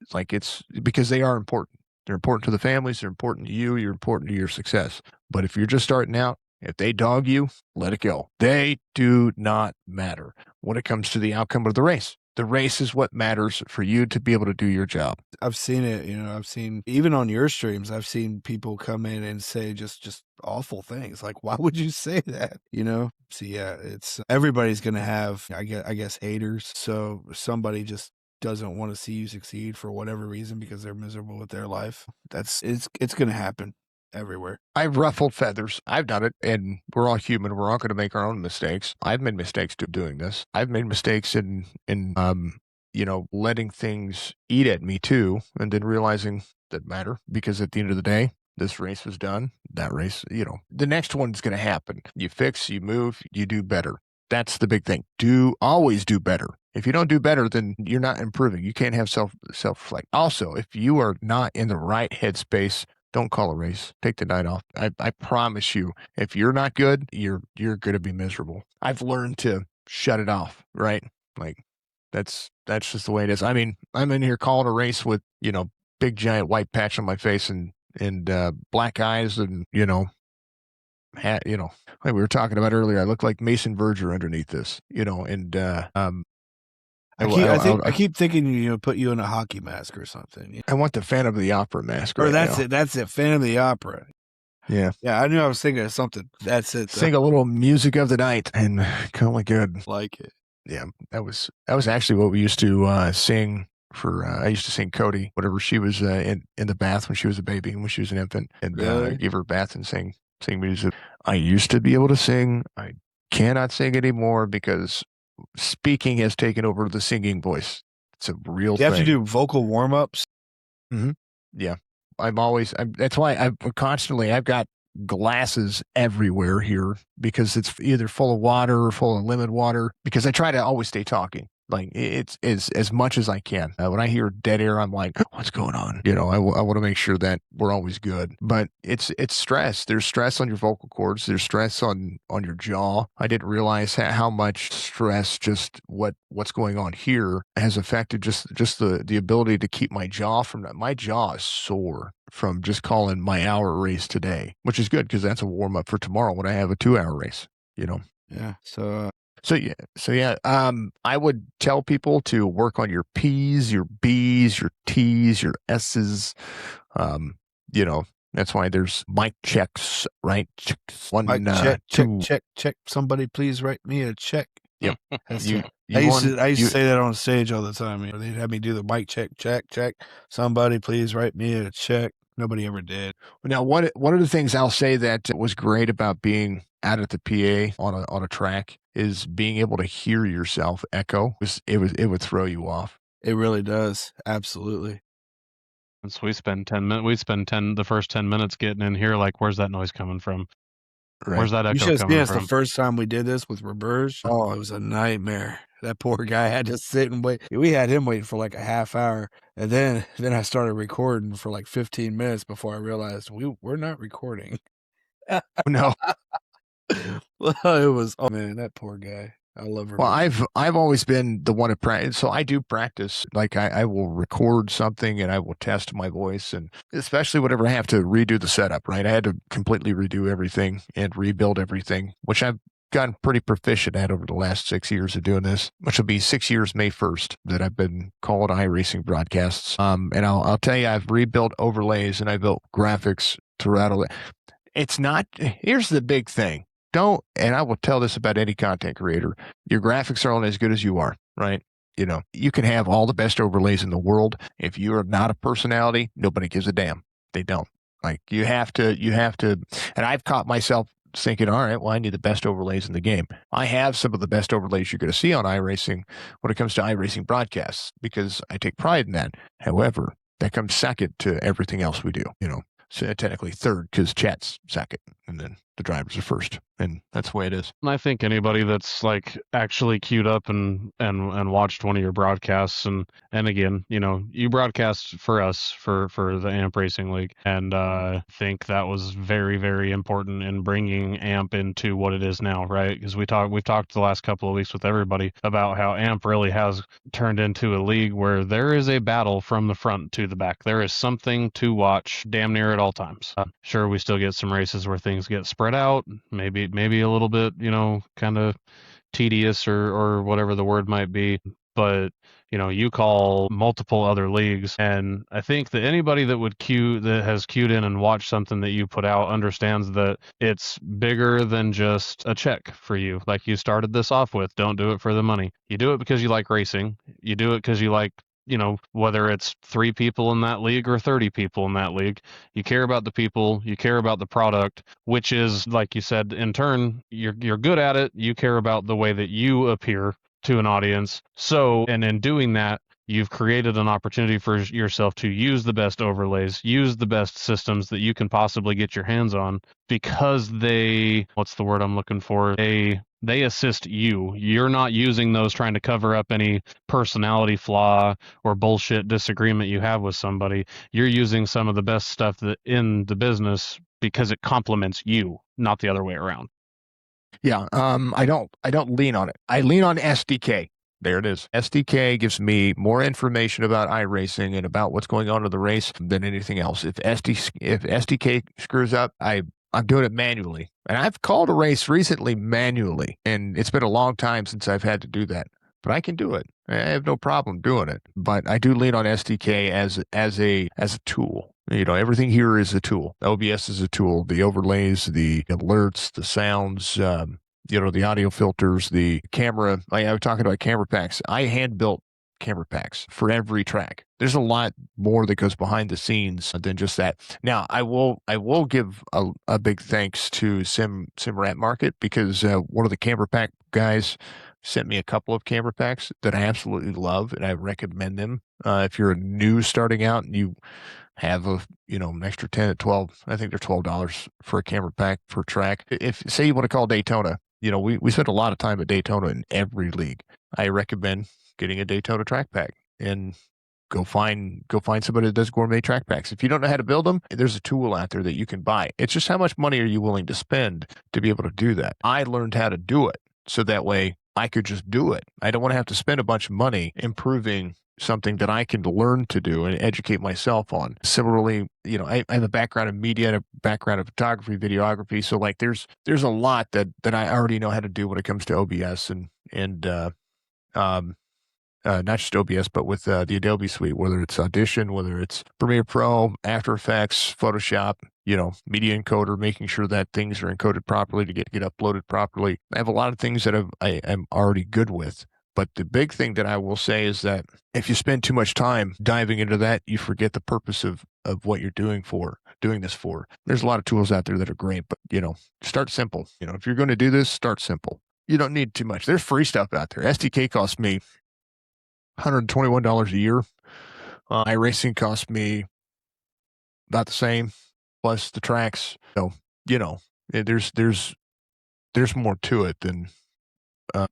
because they are important. They're important to the families. They're important to you. You're important to your success. But if you're just starting out, if they dog you, let it go. They do not matter when it comes to the outcome of the race. The race is what matters for you to be able to do your job. I've seen it, I've seen, even on your streams, I've seen people come in and say just awful things. Like, why would you say that? So yeah, it's, everybody's going to have, I guess, haters. So somebody just doesn't want to see you succeed for whatever reason because they're miserable with their life. It's going to happen everywhere. I've ruffled feathers. I've done it, and we're all human. We're all going to make our own mistakes. I've made mistakes doing this. I've made mistakes in letting things eat at me too, and then realizing that matter, because at the end of the day, this race was done, that race, the next one's going to happen. You fix, you move, you do better. That's the big thing. Always do better. If you don't do better, then you're not improving. You can't have self reflect. Also, if you are not in the right headspace, don't call a race. Take the night off. I promise you, if you're not good, you're going to be miserable. I've learned to shut it off, right? Like that's just the way it is. I mean, I'm in here calling a race with, big giant white patch on my face and black eyes and, hat, like we were talking about earlier, I look like Mason Verger underneath this, and I keep thinking, put you in a hockey mask or something. I want the Phantom of the Opera mask. Or right that's now. it. That's it. Phantom of the Opera. Yeah. Yeah, I knew I was thinking of something. That's it. Sing a little music of the night and call it good. Like it. Yeah, that was actually what we used to sing for. I used to sing Cody, whatever she was in the bath when she was a baby, when she was an infant, and Really? give her a bath and sing music. I used to be able to sing. I cannot sing anymore because speaking has taken over the singing voice. It's a real thing. You have to do vocal warm ups. Mm-hmm. Yeah, that's why I've got glasses everywhere here because it's either full of water or full of lemon water because I try to always stay talking. Like it's as much as I can. When I hear dead air, I'm like, what's going on? I want to make sure that we're always good. But it's stress. There's stress on your vocal cords. There's stress on your jaw. I didn't realize how much stress just what's going on here has affected just the ability to keep my jaw from that. My jaw is sore from just calling my hour race today, which is good because that's a warm up for tomorrow when I have a 2-hour race. Yeah. So yeah. I would tell people to work on your P's, your B's, your T's, your S's. That's why there's mic checks, right? One, check, two. check. Somebody please write me a check. Yep. I used to say that on stage all the time. They'd have me do the mic check. Somebody please write me a check. Nobody ever did. Now, one of the things I'll say that was great about being out at the PA on a track is being able to hear yourself echo. It would throw you off. It really does. Absolutely. And so we spend 10 minutes. We spend the first 10 minutes getting in here. Like, where's that noise coming from? Right. Where's that echo coming from? You should have seen us from? the first time we did this with Roberge. Oh, it was a nightmare. That poor guy had to sit and wait. We had him waiting for like a half hour. And then I started recording for like 15 minutes before I realized we're not recording. No. Well, it was, oh man, that poor guy. I love her. Well, I've always been the one to practice. So I do practice. Like I will record something and I will test my voice, and especially whenever I have to redo the setup, right? I had to completely redo everything and rebuild everything, which I've gotten pretty proficient at over the last 6 years of doing this, which will be 6 years May 1st that I've been calling iRacing broadcasts. And I'll tell you, I've rebuilt overlays and I built graphics throughout all. It's not. Here's the big thing. And I will tell this about any content creator, your graphics are only as good as you are, right? You can have all the best overlays in the world. If you are not a personality, nobody gives a damn. They don't. Like you have to, and I've caught myself thinking, all right, well, I need the best overlays in the game. I have some of the best overlays you're going to see on iRacing when it comes to iRacing broadcasts, because I take pride in that. However, that comes second to everything else we do, So technically third because chat's second and then the drivers are first, and that's the way it is. And I think anybody that's like actually queued up and watched one of your broadcasts and again, you broadcast for us for the AMP Racing League, and I think that was very, very important in bringing AMP into what it is now, right? Because we've talked the last couple of weeks with everybody about how AMP really has turned into a league where there is a battle from the front to the back. There is something to watch damn near at all times. Sure, we still get some races where things get spread out, maybe a little bit, kind of tedious or whatever the word might be. But, you call multiple other leagues, and I think that anybody that has queued in and watched something that you put out understands that it's bigger than just a check for you. Like you started this off with, don't do it for the money. You do it because you like racing. You do it because you like, whether it's 3 people in that league or 30 people in that league, you care about the people, you care about the product, which is, like you said, in turn, you're good at it. You care about the way that you appear to an audience. So, and in doing that, you've created an opportunity for yourself to use the best overlays, use the best systems that you can possibly get your hands on, because what's the word I'm looking for? They assist you. You're not using those trying to cover up any personality flaw or bullshit disagreement you have with somebody. You're using some of the best stuff that in the business because it complements you, not the other way around. Yeah. I don't lean on it. I lean on SDK. There it is. SDK gives me more information about iRacing and about what's going on in the race than anything else. If SDK screws up, I'm doing it manually. And I've called a race recently manually, and it's been a long time since I've had to do that. But I can do it. I have no problem doing it. But I do lean on SDK as a tool. You know, everything here is a tool. OBS is a tool. The overlays, the alerts, the sounds, the audio filters, the camera. I was talking about camera packs. I hand built camera packs for every track. There's a lot more that goes behind the scenes than just that. Now, I will give a big thanks to Rat Market, because one of the camera pack guys sent me a couple of camera packs that I absolutely love, and I recommend them. If you're a new starting out and you have an extra 10 to 12, I think they're $12 for a camera pack per track. If say you want to call Daytona, we spend a lot of time at Daytona in every league. I recommend getting a Daytona track pack and go find somebody that does gourmet track packs. If you don't know how to build them, there's a tool out there that you can buy. It's just how much money are you willing to spend to be able to do that. I learned how to do it so that way I could just do it. I don't want to have to spend a bunch of money improving something that I can learn to do and educate myself on. Similarly, I have a background in media and a background in photography, videography. So like there's a lot that I already know how to do when it comes to OBS and not just OBS, but with the Adobe suite, whether it's Audition, whether it's Premiere Pro, After Effects, Photoshop, media encoder, making sure that things are encoded properly to get uploaded properly. I have a lot of things that I am already good with. But the big thing that I will say is that if you spend too much time diving into that, you forget the purpose of what you're doing this for. There's a lot of tools out there that are great, but start simple. If you're going to do this, start simple. You don't need too much. There's free stuff out there. SDK costs me $121 a year. iRacing cost me about the same, plus the tracks. So there's more to it than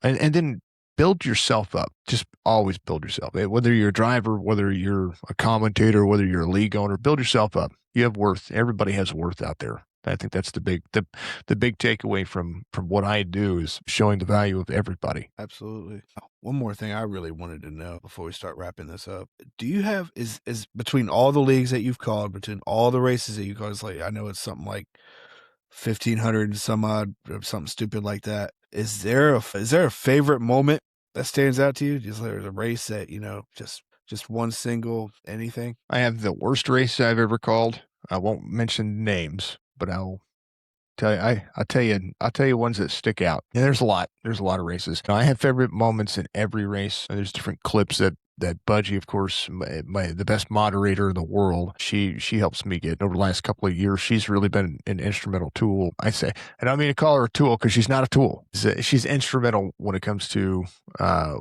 and then build yourself up. Just always build yourself. Whether you're a driver, whether you're a commentator, whether you're a league owner, build yourself up. You have worth. Everybody has worth out there. I think that's the big takeaway from what I do is showing the value of everybody. Absolutely. One more thing I really wanted to know before we start wrapping this up. Do you have is between all the leagues that you've called, between all the races that you called, it's like I know it's something like 1,500 some odd or something stupid like that. Is there a favorite moment that stands out to you? Just there's a race that, just one single anything? I have the worst race I've ever called. I won't mention names, but I'll tell you. I'll tell you ones that stick out. And there's a lot. There's a lot of races. Now, I have favorite moments in every race. And there's different clips that Budgie, of course, the best moderator in the world, she helps me get over the last couple of years. She's really been an instrumental tool. I say, and I don't mean to call her a tool because she's not a tool. She's instrumental when it comes to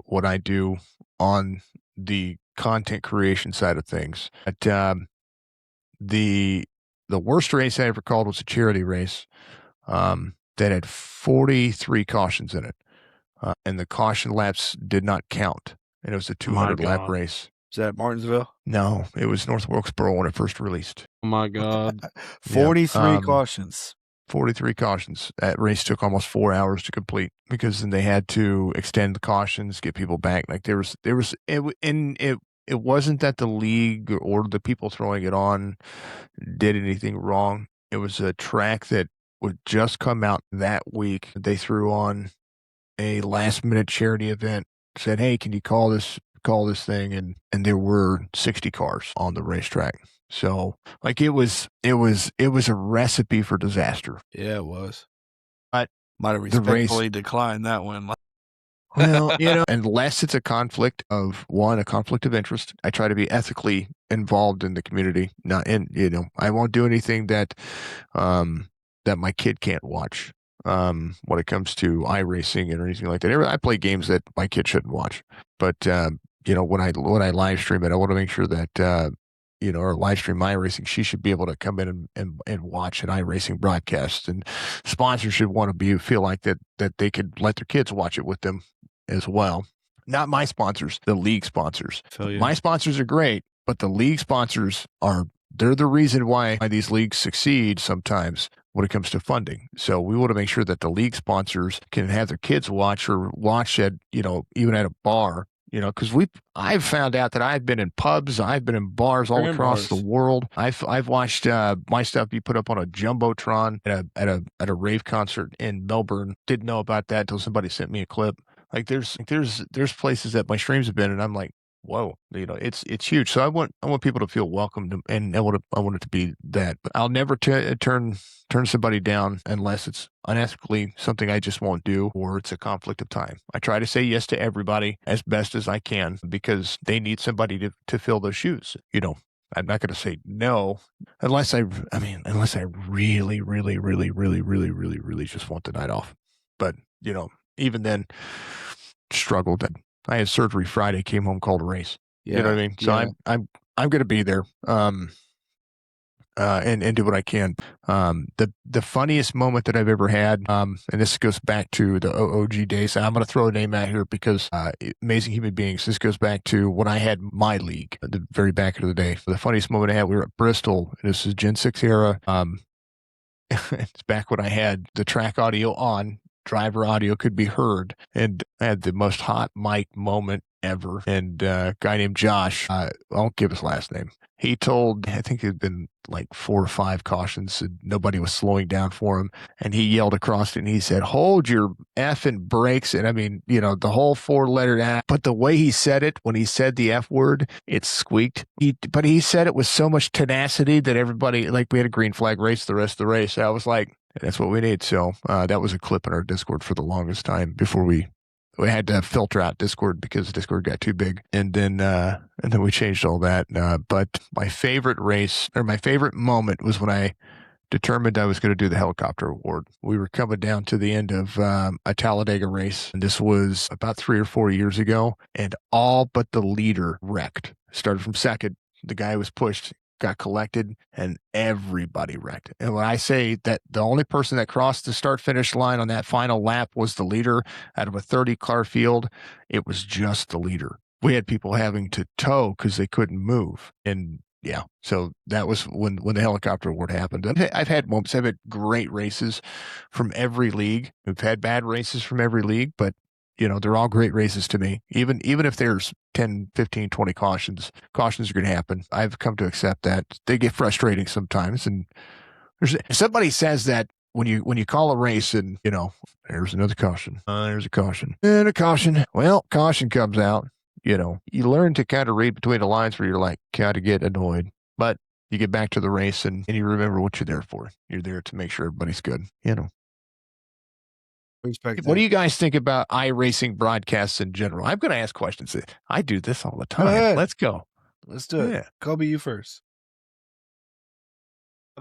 what I do on the content creation side of things. But the worst race I ever called was a charity race that had 43 cautions in it, and the caution laps did not count. And it was a 200-lap race. Is that Martinsville? No, it was North Wilkesboro when it first released. Oh my God. 43 cautions. 43 cautions. That race took almost 4 hours to complete because then they had to extend the cautions, get people back. Like it wasn't that the league or the people throwing it on did anything wrong. It was a track that would just come out that week. They threw on a last minute charity event, said, "Hey, can you call this thing?" And there were 60 cars on the racetrack. So like it was a recipe for disaster. Yeah, it was. But might have respectfully declined that one. Well, unless it's a conflict of interest, I try to be ethically involved in the community. I won't do anything that my kid can't watch. When it comes to iRacing or anything like that, I play games that my kid shouldn't watch. But when I live stream it, I want to make sure that or live stream iRacing, she should be able to come in and watch an iRacing broadcast, and sponsors should want to feel like that they could let their kids watch it with them as well. Not my sponsors, the league sponsors. My sponsors are great, but the league sponsors they're the reason why these leagues succeed sometimes when it comes to funding. So we want to make sure that the league sponsors can have their kids watch, or watch at, even at a bar, because I've found out that I've been in pubs, I've been in bars all across the world. I've watched my stuff be put up on a jumbotron at a rave concert in Melbourne. Didn't know about that until somebody sent me a clip. Like there's places that my streams have been, and I'm like, whoa, it's huge. So I want people to feel welcomed, and I want it to be that. But I'll never turn somebody down unless it's unethically something I just won't do, or it's a conflict of time. I try to say yes to everybody as best as I can, because they need somebody to fill those shoes. I'm not going to say no unless I really, really, really, really, really, really, really just want the night off. But even then, struggled. I had surgery Friday, came home, called a race. You know what I mean? So I'm going to be there. And do what I can. The funniest moment that I've ever had, and this goes back to the OOG days. I'm going to throw a name out here because amazing human beings. This goes back to when I had my league at the very back of the day. The funniest moment I had, we were at Bristol. This is Gen 6 era. It's back when I had the track audio on. Driver audio could be heard, and I had the most hot mic moment ever. And a guy named Josh, I won't give his last name. He told, I think it had been like 4 or 5 cautions, and nobody was slowing down for him. And he yelled across it, and he said, "Hold your effing brakes." And I mean, the whole 4-letter F. But the way he said it, when he said the F word, it squeaked. But he said it with so much tenacity that everybody, like, we had a green flag race the rest of the race. I was like, that's what we need. So that was a clip in our Discord for the longest time before we had to filter out Discord because Discord got too big, and then we changed all that. But my favorite race, or my favorite moment, was when I determined I was going to do the helicopter award. We were coming down to the end of a Talladega race, and this was about 3 or 4 years ago, and all but the leader wrecked. Started from second. The guy was pushed, got collected, and everybody wrecked. And when I say that the only person that crossed the start-finish line on that final lap was the leader out of a 30-car field, it was just the leader. We had people having to tow because they couldn't move. And yeah, so that was when the helicopter award happened. I've had moments. I've had great races from every league. We've had bad races from every league, but they're all great races to me. Even if there's 10, 15, 20 cautions are going to happen. I've come to accept that. They get frustrating sometimes. And if somebody says that when you call a race and, there's another caution, there's a caution, and a caution. Well, caution comes out. You learn to kind of read between the lines where you're like, kind of get annoyed. But you get back to the race and you remember what you're there for. You're there to make sure everybody's good, What do you guys think about iRacing broadcasts in general? I'm going to ask questions. I do this all the time. Let's go. Let's do it. Yeah. Kobe, you first.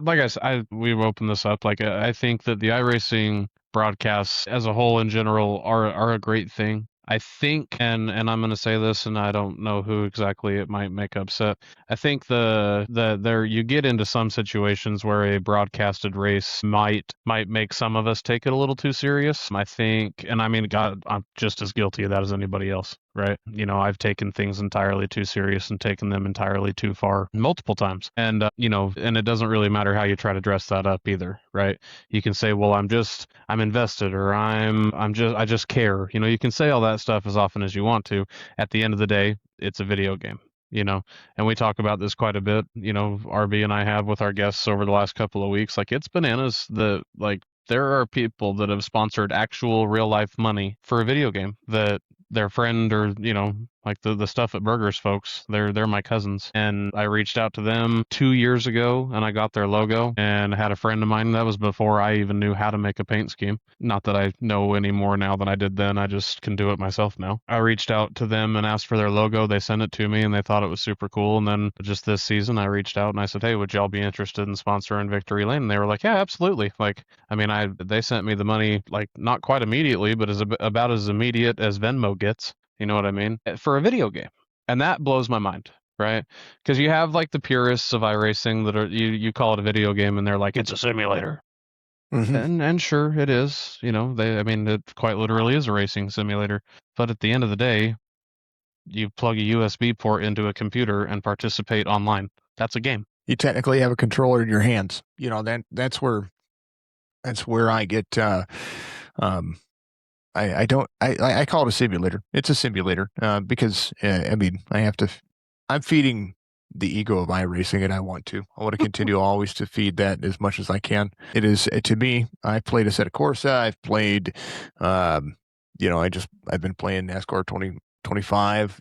Like I said, we've opened this up. Like, I think that the iRacing broadcasts as a whole in general are a great thing. I think, and I'm going to say this, and I don't know who exactly it might make upset. I think there you get into some situations where a broadcasted race might make some of us take it a little too serious. I think, and I mean, God, I'm just as guilty of that as anybody else, right? I've taken things entirely too serious and taken them entirely too far multiple times, and and it doesn't really matter how you try to dress that up either, right? You can say, well, I'm invested, or I just care. You can say all that stuff as often as you want to. At the end of the day, it's a video game, and we talk about this quite a bit. RB and I have with our guests over the last couple of weeks. Like, it's bananas that, like, there are people that have sponsored actual real life money for a video game that their friend, or like the stuff at Burgers folks, they're my cousins, and I reached out to them 2 years ago and I got their logo, and I had a friend of mine, that was before I even knew how to make a paint scheme. Not that I know any more now than I did then, I just can do it myself now. I reached out to them and asked for their logo. They sent it to me and they thought it was super cool. And then just this season I reached out and I said, hey, would y'all be interested in sponsoring Victory Lane? And they were like, yeah, absolutely. Like, I mean, they sent me the money, like, not quite immediately, but about as immediate as Venmo gets. You know what I mean? For a video game. And that blows my mind, right? Because you have like the purists of iRacing that are you call it a video game and they're like, it's a simulator. And sure it is, it quite literally is a racing simulator. But at the end of the day, you plug a USB port into a computer and participate online. That's a game. You technically have a controller in your hands. That's where I get I call it a simulator. It's a simulator because I'm feeding the ego of iRacing, and I want to continue always to feed that as much as I can. It is to me. I played Assetto Corsa. I've played, I've been playing NASCAR 2025.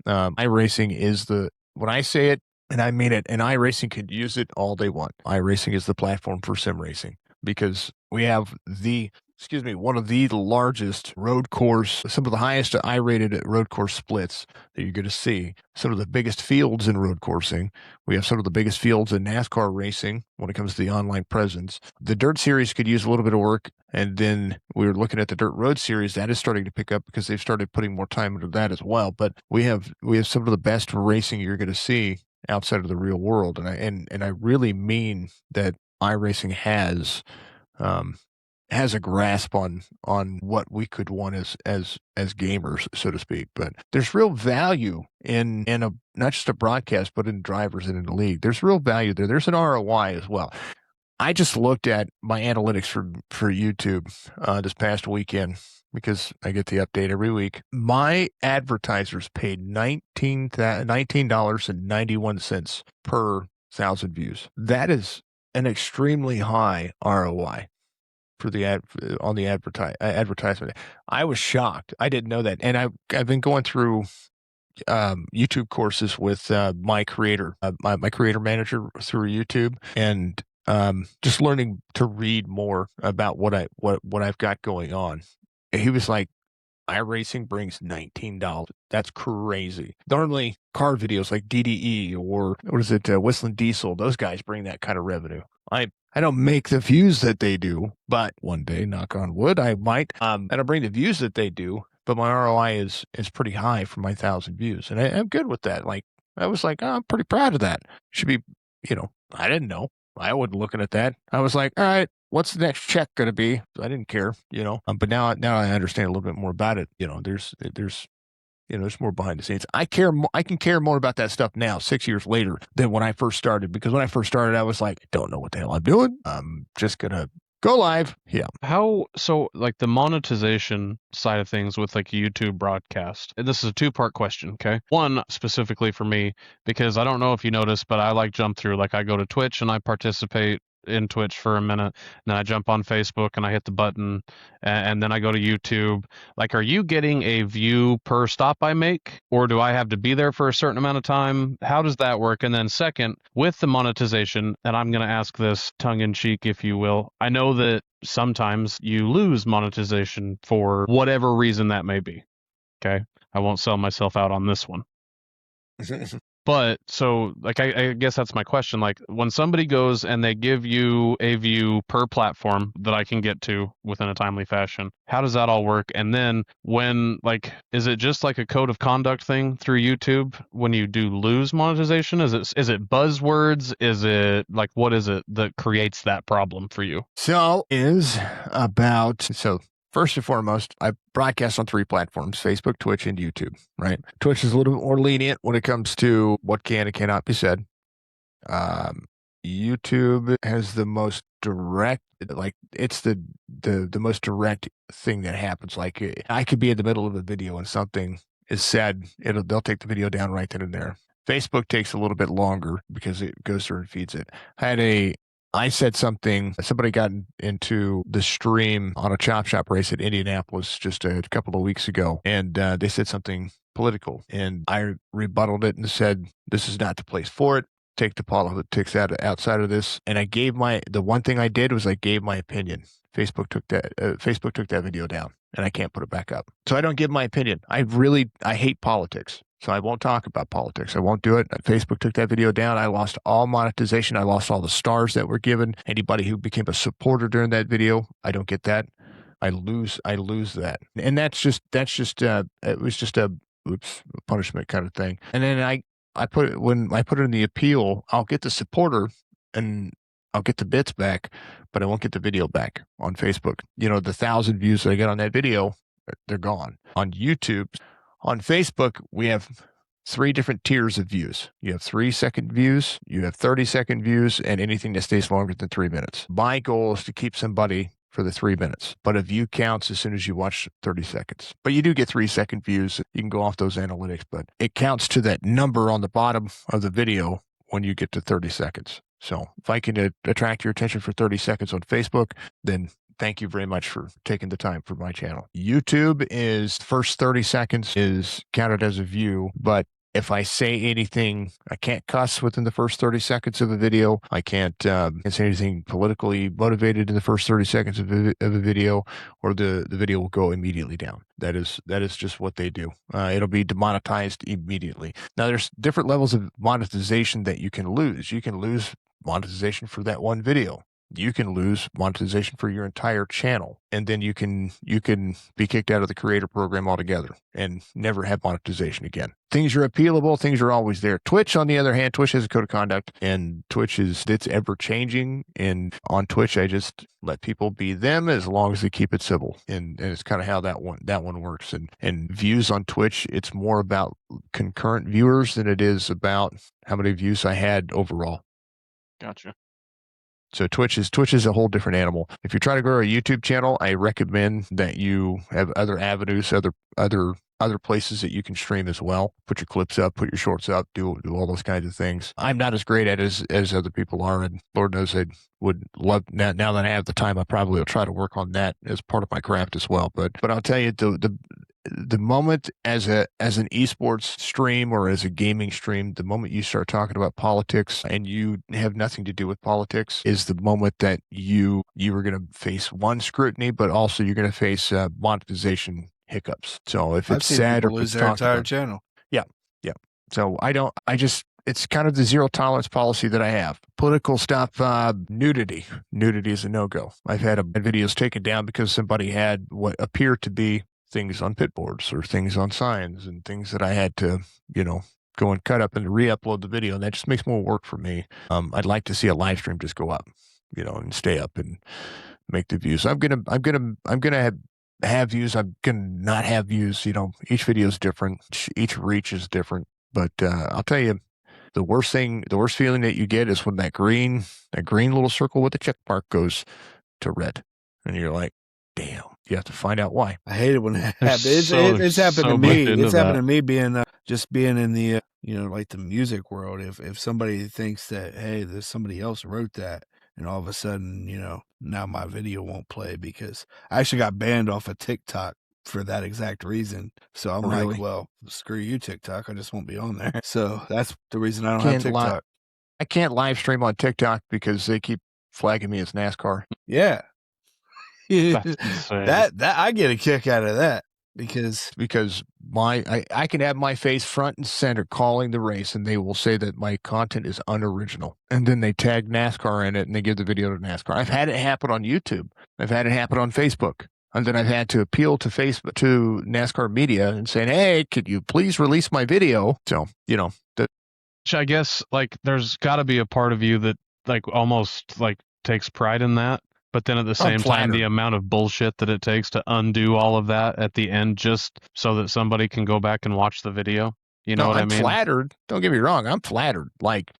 iRacing is when I say it, and I mean it. And iRacing could use it all they want. iRacing is the platform for sim racing because we have one of the largest road course, some of the highest I-rated road course splits that you're going to see. Some of the biggest fields in road coursing. We have some of the biggest fields in NASCAR racing when it comes to the online presence. The Dirt Series could use a little bit of work, and then we were looking at the Dirt Road Series. That is starting to pick up because they've started putting more time into that as well. But we have some of the best racing you're going to see outside of the real world, and I really mean that iRacing has a grasp on what we could want as gamers, so to speak. But there's real value in a not just a broadcast, but in drivers and in the league. There's real value there. There's an ROI as well. I just looked at my analytics for YouTube this past weekend because I get the update every week. My advertisers paid $19.91 per 1,000 views. That is an extremely high ROI for the advertisement. I was shocked. I didn't know that, and I've been going through YouTube courses with my creator, my creator manager through YouTube, and just learning to read more about what I've got going on. He was like, iRacing brings $19. That's crazy. Normally, car videos like DDE or what is it, Whistling Diesel, those guys bring that kind of revenue. I don't make the views that they do, but one day, knock on wood, I might. I don't bring the views that they do, but my ROI is pretty high for my 1,000 views, and I'm good with that. Like I was like, I'm pretty proud of that. Should be, I didn't know. I wasn't looking at that. I was like, all right, what's the next check going to be? I didn't care, but now I understand a little bit more about it. There's more behind the scenes. I can care more about that stuff now, 6 years later, than when I first started. Because when I first started, I was like, I don't know what the hell I'm doing. I'm just gonna go live. Yeah. So like the monetization side of things with like a YouTube broadcast. And this is a two-part question, okay? One specifically for me, because I don't know if you noticed, but I like jump through. Like I go to Twitch and I participate in Twitch for a minute, then I jump on Facebook and I hit the button, and then I go to YouTube. Like, are you getting a view per stop I make, or do I have to be there for a certain amount of time? How does that work? And then second, with the monetization, and I'm going to ask this tongue in cheek, if you will, I know that sometimes you lose monetization for whatever reason that may be. Okay. I won't sell myself out on this one. But so, like, I guess that's my question. Like, when somebody goes and they give you a view per platform that I can get to within a timely fashion, how does that all work? And then is it just like a code of conduct thing through YouTube when you do lose monetization? Is it buzzwords? Is it like, what is it that creates that problem for you? First and foremost, I broadcast on 3 platforms, Facebook, Twitch, and YouTube, right? Twitch is a little bit more lenient when it comes to what can and cannot be said. YouTube has the most direct, like it's the most direct thing that happens. Like I could be in the middle of a video and something is said, they'll take the video down right then and there. Facebook takes a little bit longer because it goes through and feeds it. I said something, somebody got into the stream on a chop shop race at Indianapolis just a couple of weeks ago, and they said something political, and I rebutted it and said, this is not the place for it. Take the politics outside of this. And the one thing I did was I gave my opinion. Facebook took that video down, and I can't put it back up. So I don't give my opinion. I hate politics. So I won't talk about politics. I won't do it. Facebook took that video down. I lost all monetization. I lost all the stars that were given. Anybody who became a supporter during that video, I don't get that. I lose that. And it was just oops, punishment kind of thing. And then when I put it in the appeal, I'll get the supporter and I'll get the bits back, but I won't get the video back on Facebook. The 1,000 views that I get on that video, they're gone. On YouTube, on Facebook, we have 3 different tiers of views. You have 3-second views, you have 30-second views, and anything that stays longer than 3 minutes. My goal is to keep somebody for the 3 minutes, but a view counts as soon as you watch 30 seconds. But you do get 3-second views. You can go off those analytics, but it counts to that number on the bottom of the video when you get to 30 seconds. So if I can attract your attention for 30 seconds on Facebook, then thank you very much for taking the time for my channel. YouTube is first 30 seconds is counted as a view, but if I say anything, I can't cuss within the first 30 seconds of a video. I can't say anything politically motivated in the first 30 seconds of a video, or the video will go immediately down. That is just what they do. It'll be demonetized immediately. Now, there's different levels of monetization that you can lose. You can lose monetization for that one video. You can lose monetization for your entire channel, and then you can be kicked out of the creator program altogether and never have monetization again. Things are appealable, things are always there. Twitch, on the other hand, Twitch has a code of conduct, and it's ever changing. And on Twitch, I just let people be them as long as they keep it civil, and it's kind of how that one works. And views on Twitch, it's more about concurrent viewers than it is about how many views I had overall. Gotcha. So Twitch is a whole different animal. If you're trying to grow a YouTube channel, I recommend that you have other avenues, other places that you can stream as well. Put your clips up, put your shorts up, do all those kinds of things. I'm not as great at it as other people are, and Lord knows I would love now that I have the time, I probably will try to work on that as part of my craft as well. But I'll tell you, the moment as an eSports stream or as a gaming stream, the moment you start talking about politics and you have nothing to do with politics is the moment that you are going to face one scrutiny, but also you're going to face monetization hiccups. So if I've it's seen sad or people if lose it's their talked entire about, channel. yeah. So it's kind of the zero tolerance policy that I have. Political stuff, nudity is a no-go. I've had videos taken down because somebody had what appeared to be things on pit boards or things on signs and things that I had to, go and cut up and re-upload the video. And that just makes more work for me. I'd like to see a live stream just go up, and stay up and make the views. I'm gonna have views. I'm gonna not have views. Each video is different. Each reach is different. But I'll tell you, the worst feeling that you get is when that green little circle with the check mark goes to red, and you're like, damn. You have to find out why. I hate it when it They're happens. It's happened so to much me. into It's happened that. to me being just being in the like the music world. If somebody thinks that, hey, there's somebody else wrote that, and all of a sudden now my video won't play because I actually got banned off of TikTok for that exact reason. So I'm Really? like, well, screw you, TikTok. I just won't be on there. So that's the reason I don't have TikTok. I can't live stream on TikTok because they keep flagging me as NASCAR. Yeah. That's insane. that I get a kick out of that because I can have my face front and center calling the race, and they will say that my content is unoriginal, and then they tag NASCAR in it and they give the video to NASCAR. I've had it happen on YouTube. I've had it happen on Facebook. And then I've had to appeal to NASCAR media and saying, hey, could you please release my video? So, Which I guess there's got to be a part of you that almost takes pride in that. But then at the same time, the amount of bullshit that it takes to undo all of that at the end just so that somebody can go back and watch the video. You know what I mean? I'm flattered. Don't get me wrong. I'm flattered.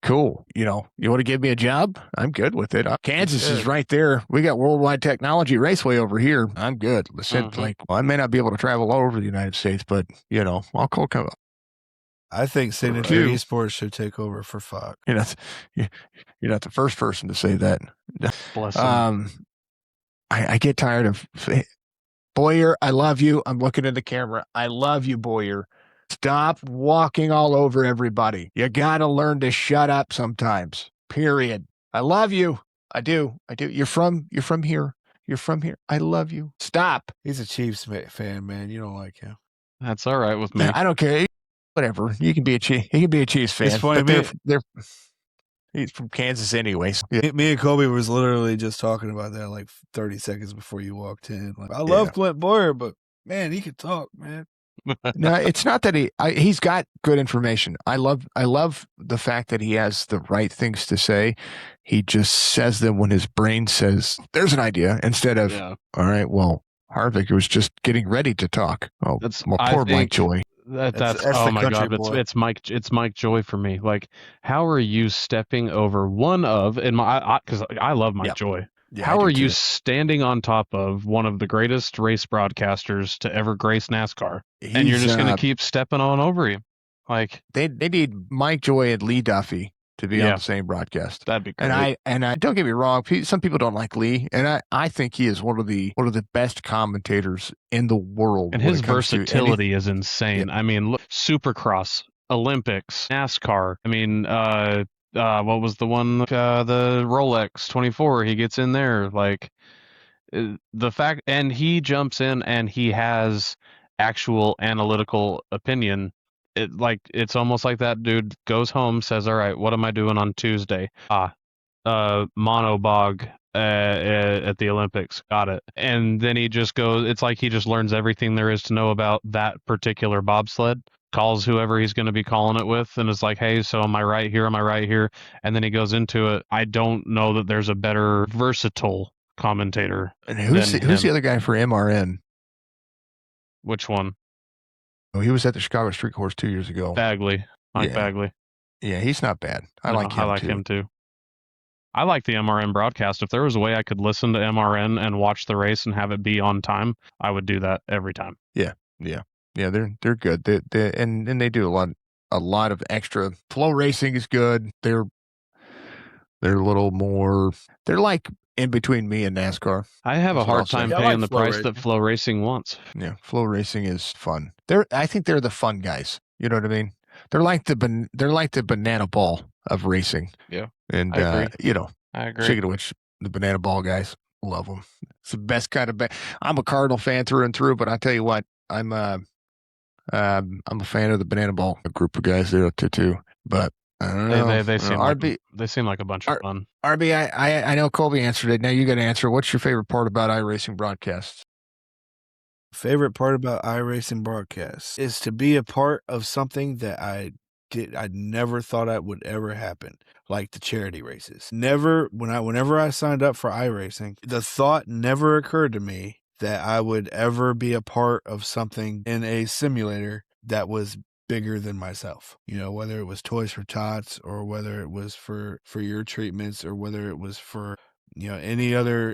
Cool. You want to give me a job? I'm good with it. Kansas is right there. We got Worldwide Technology Raceway over here. I'm good. Listen, I may not be able to travel all over the United States, but, I'll call. I think Signature Esports should take over for Fox. You're not the first person to say that. Bless him. I get tired of Boyer. I love you. I'm looking at the camera. I love you, Boyer. Stop walking all over everybody. You got to learn to shut up sometimes. Period. I love you. I do. You're from here. You're from here. I love you. Stop. He's a Chiefs fan, man. You don't like him. That's all right with me. I don't care. Whatever. You can be a Chiefs fan. It's funny, but he's from Kansas anyways. Yeah. Me and Kobe was literally just talking about that 30 seconds before you walked in. I love Clint Boyer, but man, he could talk, man. No, it's not that he's got good information. I love the fact that he has the right things to say. He just says them when his brain says there's an idea instead of Yeah. all right, well, Harvick was just getting ready to talk. Oh, That's well, I poor Mike think Joy. that's That's oh the my country god, boy. it's Mike Joy for me. Like, how are you stepping over one of in my because I love Mike Yeah. Joy. Yeah, I How do are you too. standing on top of one of the greatest race broadcasters to ever grace NASCAR, and you're He's just going to keep stepping on over him? Like, they need Mike Joy and Lee Duffy to be on yeah, the same broadcast. that'd be And great. I don't get me wrong, some people don't like Lee, and I think he is one of the best commentators in the world And when his it comes to versatility is insane. I mean, look, Supercross, Olympics, NASCAR. I mean, what was the one? The Rolex 24. He gets in there, like the fact, and he jumps in and he has actual analytical opinion. It's almost like that dude goes home, says, "All right, what am I doing on Tuesday? Monobog at the Olympics. Got it." And then he just goes, it's like he just learns everything there is to know about that particular bobsled, calls whoever he's going to be calling it with, and is like, "Hey, so am I right here? Am I right here?" And then he goes into it. I don't know that there's a better versatile commentator And than who's the him. other guy for MRN? Which one? Oh, he was at the Chicago Street Course 2 years ago. Bagley. Mike Yeah. Bagley. Yeah, he's not bad. I No, like I him like too. him too. I like the MRN broadcast. If there was a way I could listen to MRN and watch the race and have it be on time, I would do that every time. Yeah. They're good. And they do a lot of extra. Flow racing is good. They're a little more. They're like in between me and NASCAR. I have That's a what I'll hard time say. Yeah, I paying like the flow price that racing. Flow Racing wants. Yeah, flow racing is fun. I think they're the fun guys. You know what I mean? They're like the banana ball of racing. Yeah, And I agree. I agree. speaking of which, the banana ball guys love them. It's the best kind of. I'm a Cardinal fan through and through, but I tell you what, I'm a fan of the banana ball group of guys there too. But I don't know. They seem like RB, they seem like a bunch of fun. RB, I know Colby answered it. Now you got to answer. What's your favorite part about iRacing broadcasts? Favorite part about iRacing broadcasts is to be a part of something that I never thought I would ever happen, like the charity races. Whenever I signed up for iRacing, the thought never occurred to me that I would ever be a part of something in a simulator that was bigger than myself. You know, whether it was Toys for Tots or whether it was for your treatments or whether it was for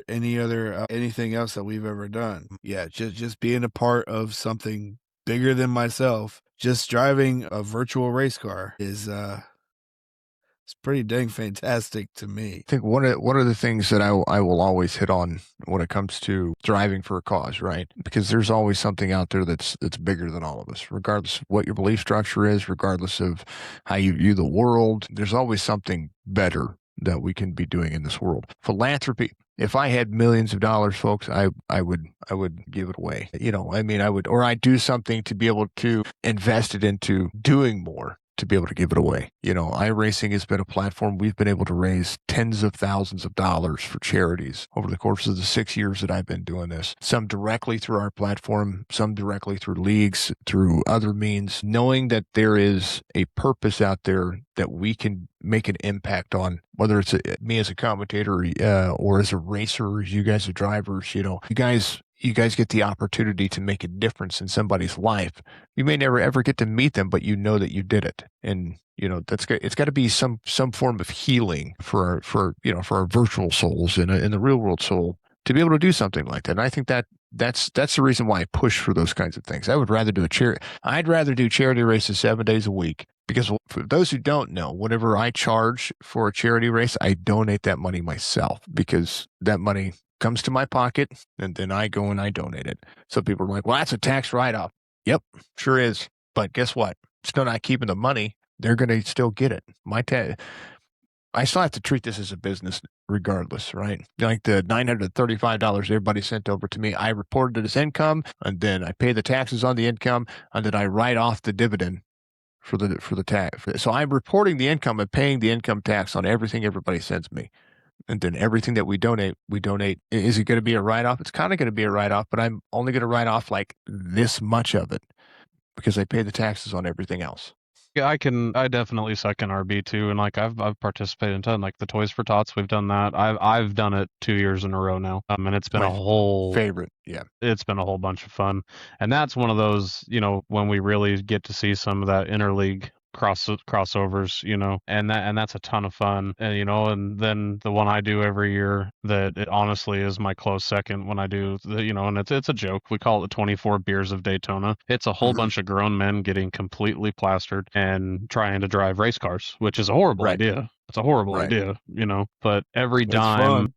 anything else that we've ever done. Yeah, just being a part of something bigger than myself, just driving a virtual race car is it's pretty dang fantastic to me. I think one of the things that I will always hit on when it comes to driving for a cause, right? Because there's always something out there that's bigger than all of us, regardless of what your belief structure is, regardless of how you view the world. There's always something better that we can be doing in this world. Philanthropy. If I had millions of dollars, folks, I would give it away. You know, I mean, I'd do something to be able to invest it into doing more to be able to give it away. You know, iRacing has been a platform we've been able to raise tens of thousands of dollars for charities over the course of the 6 years that I've been doing this. Some directly through our platform, some directly through leagues, through other means, knowing that there is a purpose out there that we can make an impact on, whether it's me as a commentator or as a racer, or you guys as drivers. You know, you guys get the opportunity to make a difference in somebody's life. You may never ever get to meet them, but you know that you did it. And you know, it's got to be some form of healing for our virtual souls in the real world soul to be able to do something like that. And I think that's the reason why I push for those kinds of things. I'd rather do charity races 7 days a week, because for those who don't know, whenever I charge for a charity race, I donate that money myself, because that money comes to my pocket and then I go and I donate it. So people are like, well, that's a tax write-off. Yep, sure is. But guess what? Still not keeping the money. They're going to still get it. I still have to treat this as a business regardless, right? Like the $935 everybody sent over to me, I reported it as income, and then I pay the taxes on the income, and then I write off the dividend for the tax. So I'm reporting the income and paying the income tax on everything everybody sends me. And then everything that we donate. Is it going to be a write-off? It's kind of going to be a write-off, but I'm only going to write off like this much of it. because they pay the taxes on everything else. Yeah, I definitely second RB too, and like I've participated in ton, like the Toys for Tots, we've done that. I've done it 2 years in a row now, and it's been My a whole favorite, yeah. it's been a whole bunch of fun. And that's one of those, when we really get to see some of that interleague crossovers, and that's a ton of fun. And then the one I do every year that it honestly is my close second when I do and it's a joke. We call it the 24 beers of Daytona. It's a whole bunch of grown men getting completely plastered and trying to drive race cars, which is a horrible Right. idea. It's a horrible Right. idea, but every It's dime fun.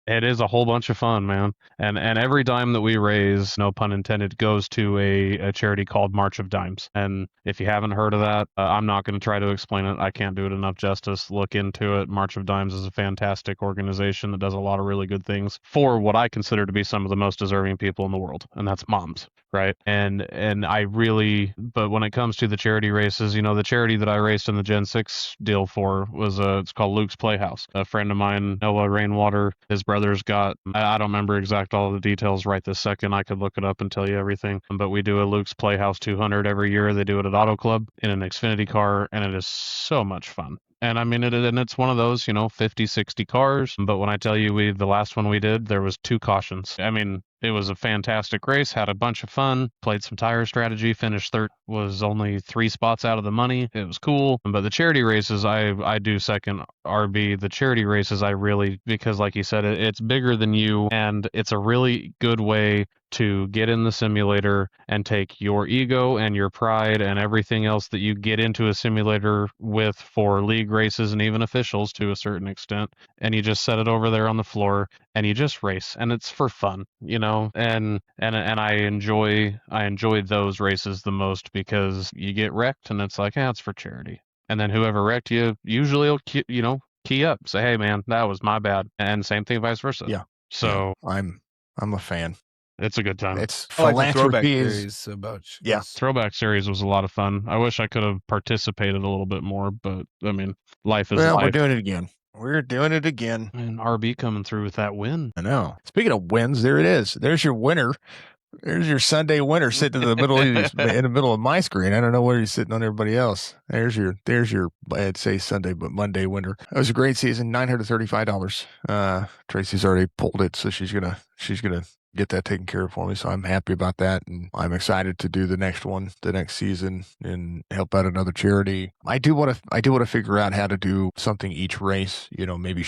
it is a whole bunch of fun, man. And every dime that we raise, no pun intended, goes to a charity called March of Dimes. And if you haven't heard of that, I'm not going to try to explain it. I can't do it enough justice. Look into it. March of Dimes is a fantastic organization that does a lot of really good things for what I consider to be some of the most deserving people in the world, and that's moms, right? And but when it comes to the charity races, the charity that I raced in the Gen 6 deal for was it's called Luke's Playhouse. A friend of mine, Noah Rainwater, his brother's got, I don't remember all the details right this second. I could look it up and tell you everything. But we do a Luke's Playhouse 200 every year. They do it at Auto Club in an Xfinity car, and it is so much fun. And I mean, it's one of those, 50, 60 cars. But when I tell you the last one we did, there was 2 cautions. I mean, it was a fantastic race, had a bunch of fun, played some tire strategy, finished third, was only 3 spots out of the money. It was cool. But the charity races, I do second RB. The charity races, I really, because like you said, it's bigger than you, and it's a really good way to get in the simulator and take your ego and your pride and everything else that you get into a simulator with for league races and even officials to a certain extent, and you just set it over there on the floor and you just race, and it's for fun, and I enjoy those races the most because you get wrecked and it's like, yeah, it's for charity. And then whoever wrecked you usually will key up, say, hey man, that was my bad, and same thing vice versa. Yeah. So yeah, I'm a fan. It's a good time. It's I like the throwback philanthropy is series so much. yeah. Throwback series was a lot of fun. I wish I could have participated a little bit more, but I mean, life is Well, life. we're doing it again. We're doing it again. And RB coming through with that win. I know. Speaking of wins, there it is. There's your winner. There's your Sunday winner sitting in the middle of my screen. I don't know where he's sitting on everybody else. There's your I'd say Sunday, but Monday winner. It was a great season, $935. Tracy's already pulled it, so she's gonna get that taken care of for me. So I'm happy about that, and I'm excited to do the next one, the next season, and help out another charity. I do want to figure out how to do something each race. Maybe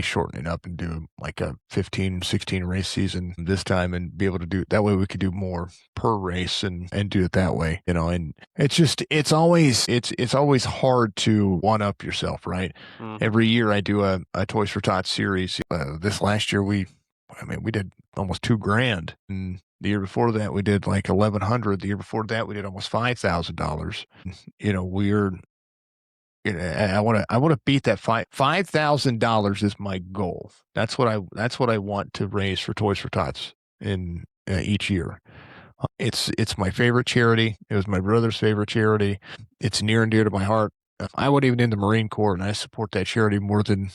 shorten it up and do like a 15, 16 race season this time, and be able to do that way. We could do more per race and do it that way. And it's always hard to one up yourself, right? Mm-hmm. Every year I do a Toys for Tots series. This last year we did almost $2,000, and the year before that we did like 1,100. The year before that we did almost $5,000. I want to beat that $5,000 is my goal. That's what I want to raise for Toys for Tots in each year. It's my favorite charity. It was my brother's favorite charity. It's near and dear to my heart. I went even in the Marine Corps, and I support that charity more than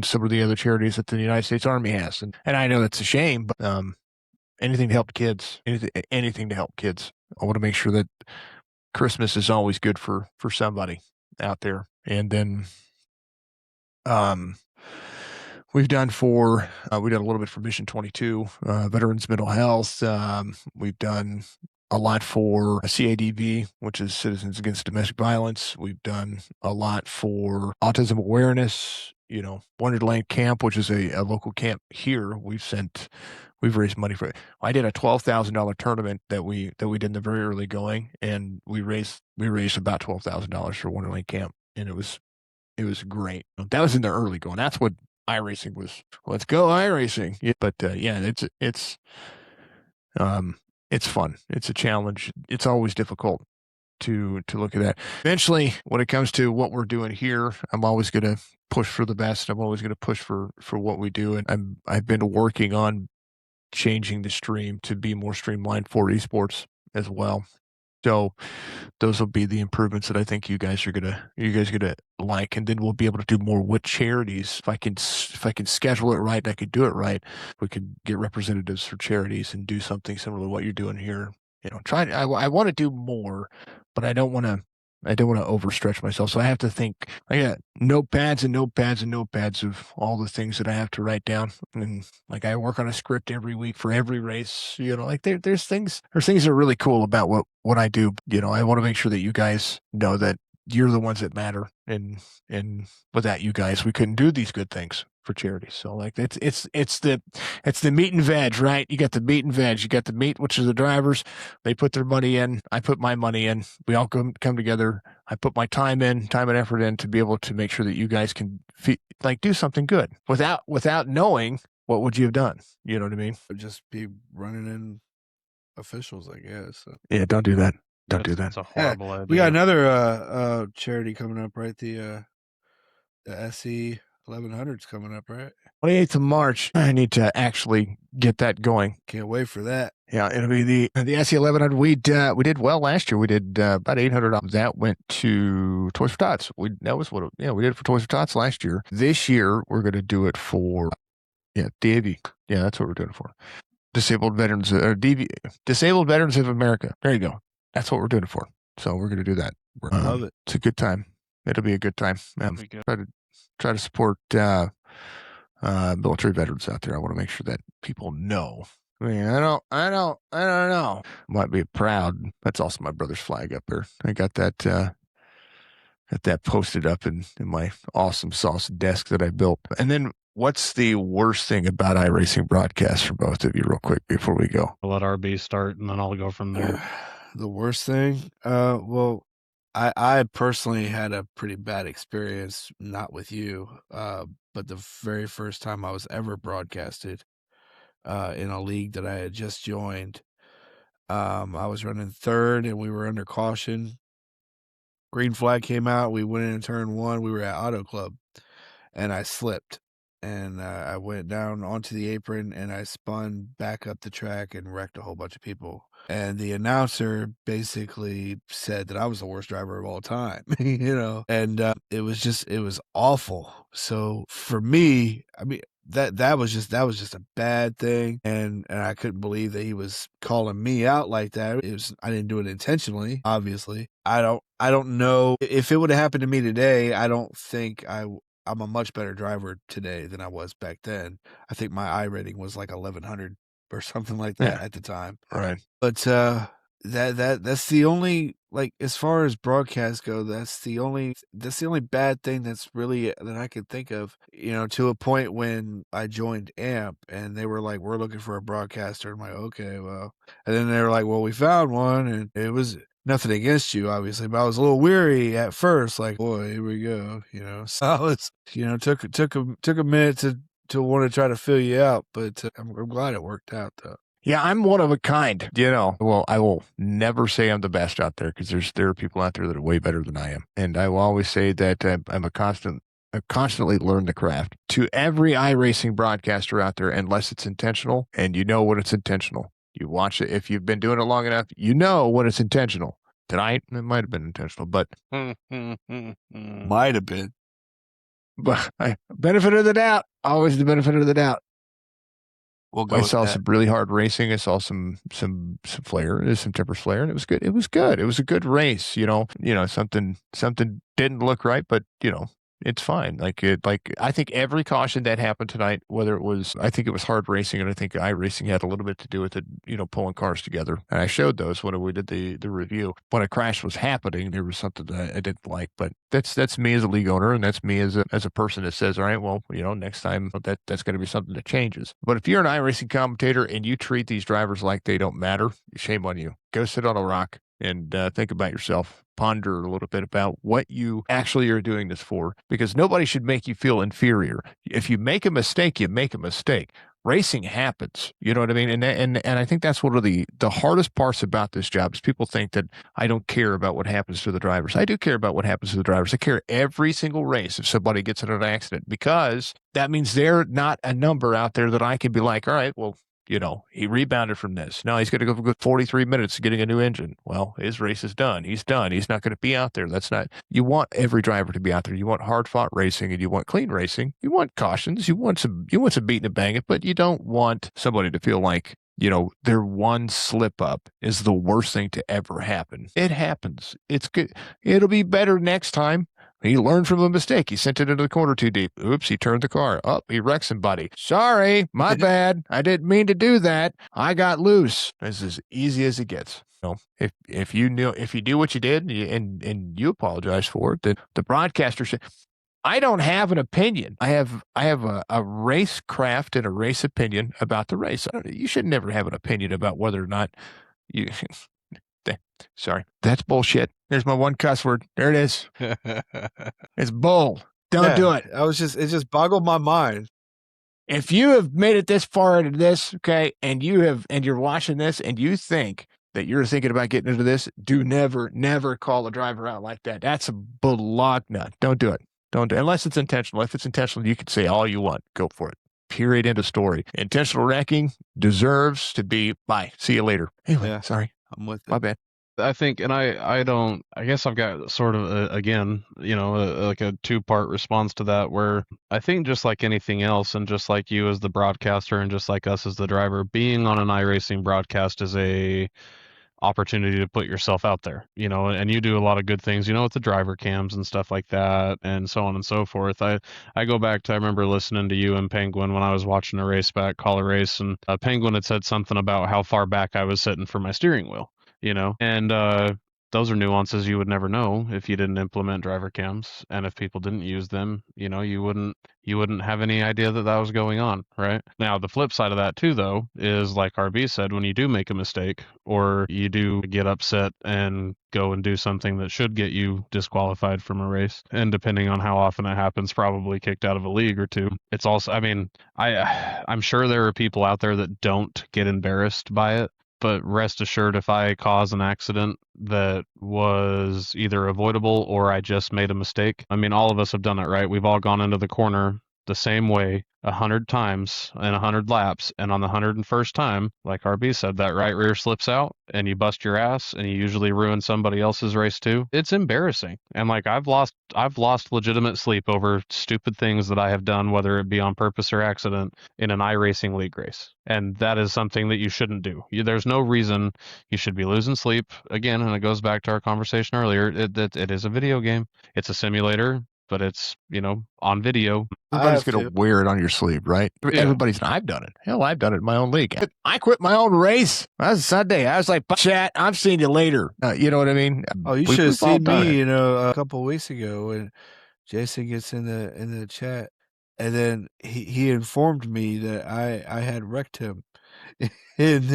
some of the other charities that the United States Army has. And I know that's a shame, but anything to help kids, anything to help kids. I want to make sure that Christmas is always good for somebody out there. And then we've done we did a little bit for Mission 22, Veterans Mental Health. We've done a lot for CADV, which is Citizens Against Domestic Violence. We've done a lot for autism awareness. Wonderland Camp, which is a local camp here. We've raised money for it. I did a $12,000 tournament that we did in the very early going, and we raised about $12,000 for Wonderland Camp, and it was great. That was in the early going. That's what iRacing was. Let's go iRacing. Yeah, but yeah, it's fun. It's a challenge. It's always difficult to look at that. Eventually, when it comes to what we're doing here, I'm always going to push for the best. I'm always going to push for what we do, and I've been working on changing the stream to be more streamlined for esports as well. So those will be the improvements that I think you guys are gonna like, and then we'll be able to do more with charities. If I can schedule it right, and I could do it right, we could get representatives for charities and do something similar to what you're doing here I want to do more, but I don't want to overstretch myself. So I have to think. I got notepads and notepads and notepads of all the things that I have to write down. And like I work on a script every week for every race. Like there's things that are really cool about what I do. I want to make sure that you guys know that you're the ones that matter, and without you guys, we couldn't do these good things for charity. So like it's the meat and veg, right? You got the meat and veg. You got the meat, which is the drivers. They put their money in. I put my money in. We all come together. I put my time and effort in to be able to make sure that you guys can do something good without knowing what would you have done. You know what I mean? Would just be running in officials, I guess. So. Yeah, don't do that. Don't do that. It's a horrible idea. We got another charity coming up, right? The SE 1100's coming up, right? 28th of March. I need to actually get that going. Can't wait for that. Yeah, it'll be the SE 1100. We did well last year. We did about $800. That went to Toys for Tots. We did it for Toys for Tots last year. This year we're going to do it for DAV. Yeah, that's what we're doing it for. Disabled Veterans Disabled Veterans of America. There you go. That's what we're doing it for. So we're going to do that. Love it. It's a good time. It'll be a good time. Try to support military veterans out there. I want to make sure that people know. I mean, I don't know. Might be proud. That's also my brother's flag up there. I got that posted up in my awesome sauce desk that I built. And then what's the worst thing about iRacing broadcasts for both of you real quick before we go? I'll let RB start and then I'll go from there. The worst thing? Well, I personally had a pretty bad experience, not with you, but the very first time I was ever broadcasted in a league that I had just joined. I was running third and we were under caution. Green flag came out. We went in turn one. We were at Auto Club and I slipped and I went down onto the apron and I spun back up the track and wrecked a whole bunch of people. And the announcer basically said that I was the worst driver of all time, and it was awful. So for me, I mean, that was just a bad thing. And I couldn't believe that he was calling me out like that. I didn't do it intentionally, obviously. I don't know if it would have happened to me today. I don't think I'm a much better driver today than I was back then. I think my I rating was like 1100 or something like that at the time. Right. But that's the only, like, as far as broadcasts go, that's the only bad thing that's really that I could think of, to a point when I joined AMP and they were like, we're looking for a broadcaster. I'm like, okay, well, and then they were like, well, we found one, and it was nothing against you, obviously, but I was a little weary at first, like, boy, here we go, so I was, took a minute to want to try to fill you out, but I'm glad it worked out though. Yeah, I'm one of a kind, Well, I will never say I'm the best out there because there are people out there that are way better than I am. And I will always say that I constantly learn the craft. To every iRacing broadcaster out there, unless it's intentional, and you know when it's intentional. You watch it. If you've been doing it long enough, you know when it's intentional. Tonight, it might have been intentional, but might have been. But benefit of the doubt, always the benefit of the doubt. I saw some really hard racing. I saw some flare, some Tempest flare, and it was good. It was good. It was a good race. Something didn't look right, but it's fine. I think every caution that happened tonight, I think it was hard racing, and I think iRacing had a little bit to do with it, pulling cars together. And I showed those when we did the review. When a crash was happening, there was something that I didn't like, but that's me as a league owner, and that's me as a person that says, all right, well, next time that's going to be something that changes. But if you're an iRacing commentator and you treat these drivers like they don't matter, shame on you. Go sit on a rock and think about yourself. Ponder a little bit about what you actually are doing this for, because nobody should make you feel inferior. If you make a mistake, you make a mistake. Racing happens. You know what I mean? And I think that's one of the hardest parts about this job is people think that I don't care about what happens to the drivers. I do care about what happens to the drivers. I care every single race if somebody gets in an accident, because that means they're not a number out there that I can be like, all right, well, he rebounded from this. Now he's going to go for 43 minutes getting a new engine. Well, his race is done. He's done. He's not going to be out there. You want every driver to be out there. You want hard fought racing and you want clean racing. You want cautions. You want some beating and banging, but you don't want somebody to feel like their one slip up is the worst thing to ever happen. It happens. It's good. It'll be better next time. He learned from a mistake. He sent it into the corner too deep. Oops, he turned the car. Oh, he wrecked somebody. Sorry, my bad. I didn't mean to do that. I got loose. It's as easy as it gets. If you do what you did and you apologize for it, then the broadcaster should. I don't have an opinion. I have a race craft and a race opinion about the race. You should never have an opinion about whether or not you. Sorry, that's bullshit. There's my one cuss word. There it is. It's bull. Don't do it. It just boggled my mind. If you have made it this far into this, okay, and you're watching this and you think that you're thinking about getting into this, do never call a driver out like that. That's a bologna. Don't do it. Don't do it. Unless it's intentional. If it's intentional, you can say all you want. Go for it. Period. End of story. Intentional wrecking deserves to be bye. See you later. Anyway, sorry. I'm with it. My bad. I think, and I guess I've got sort of like a two-part response to that, where I think just like anything else, and just like you as the broadcaster and just like us as the driver, being on an iRacing broadcast is a opportunity to put yourself out there, and you do a lot of good things, with the driver cams and stuff like that, and so on and so forth. I go back to, I remember listening to you and Penguin when I was watching a race back, call a race, and Penguin had said something about how far back I was sitting for my steering wheel, and those are nuances you would never know if you didn't implement driver cams, and if people didn't use them, you wouldn't have any idea that was going on, right? Now, the flip side of that too, though, is like RB said, when you do make a mistake or you do get upset and go and do something that should get you disqualified from a race, and depending on how often it happens, probably kicked out of a league or two. It's also, I'm sure there are people out there that don't get embarrassed by it, but rest assured, if I cause an accident that was either avoidable or I just made a mistake, all of us have done it, right? We've all gone into the corner the same way 100 times in 100 laps, and on the 101st time, like RB said, that right rear slips out and you bust your ass and you usually ruin somebody else's race too. It's embarrassing. And like I've lost legitimate sleep over stupid things that I have done, whether it be on purpose or accident, in an iRacing league race. And that is something that you shouldn't do. There's no reason you should be losing sleep. Again, and it goes back to our conversation earlier, it is a video game. It's a simulator, but it's, on video. Everybody's going to wear it on your sleeve, right? Yeah. I've done it. Hell, I've done it in my own league. I quit my own race. That was Sunday. I was like, chat, I've seen you later. You know what I mean? Oh, you should have seen me, a couple of weeks ago when Jason gets in the chat, and then he informed me that I had wrecked him in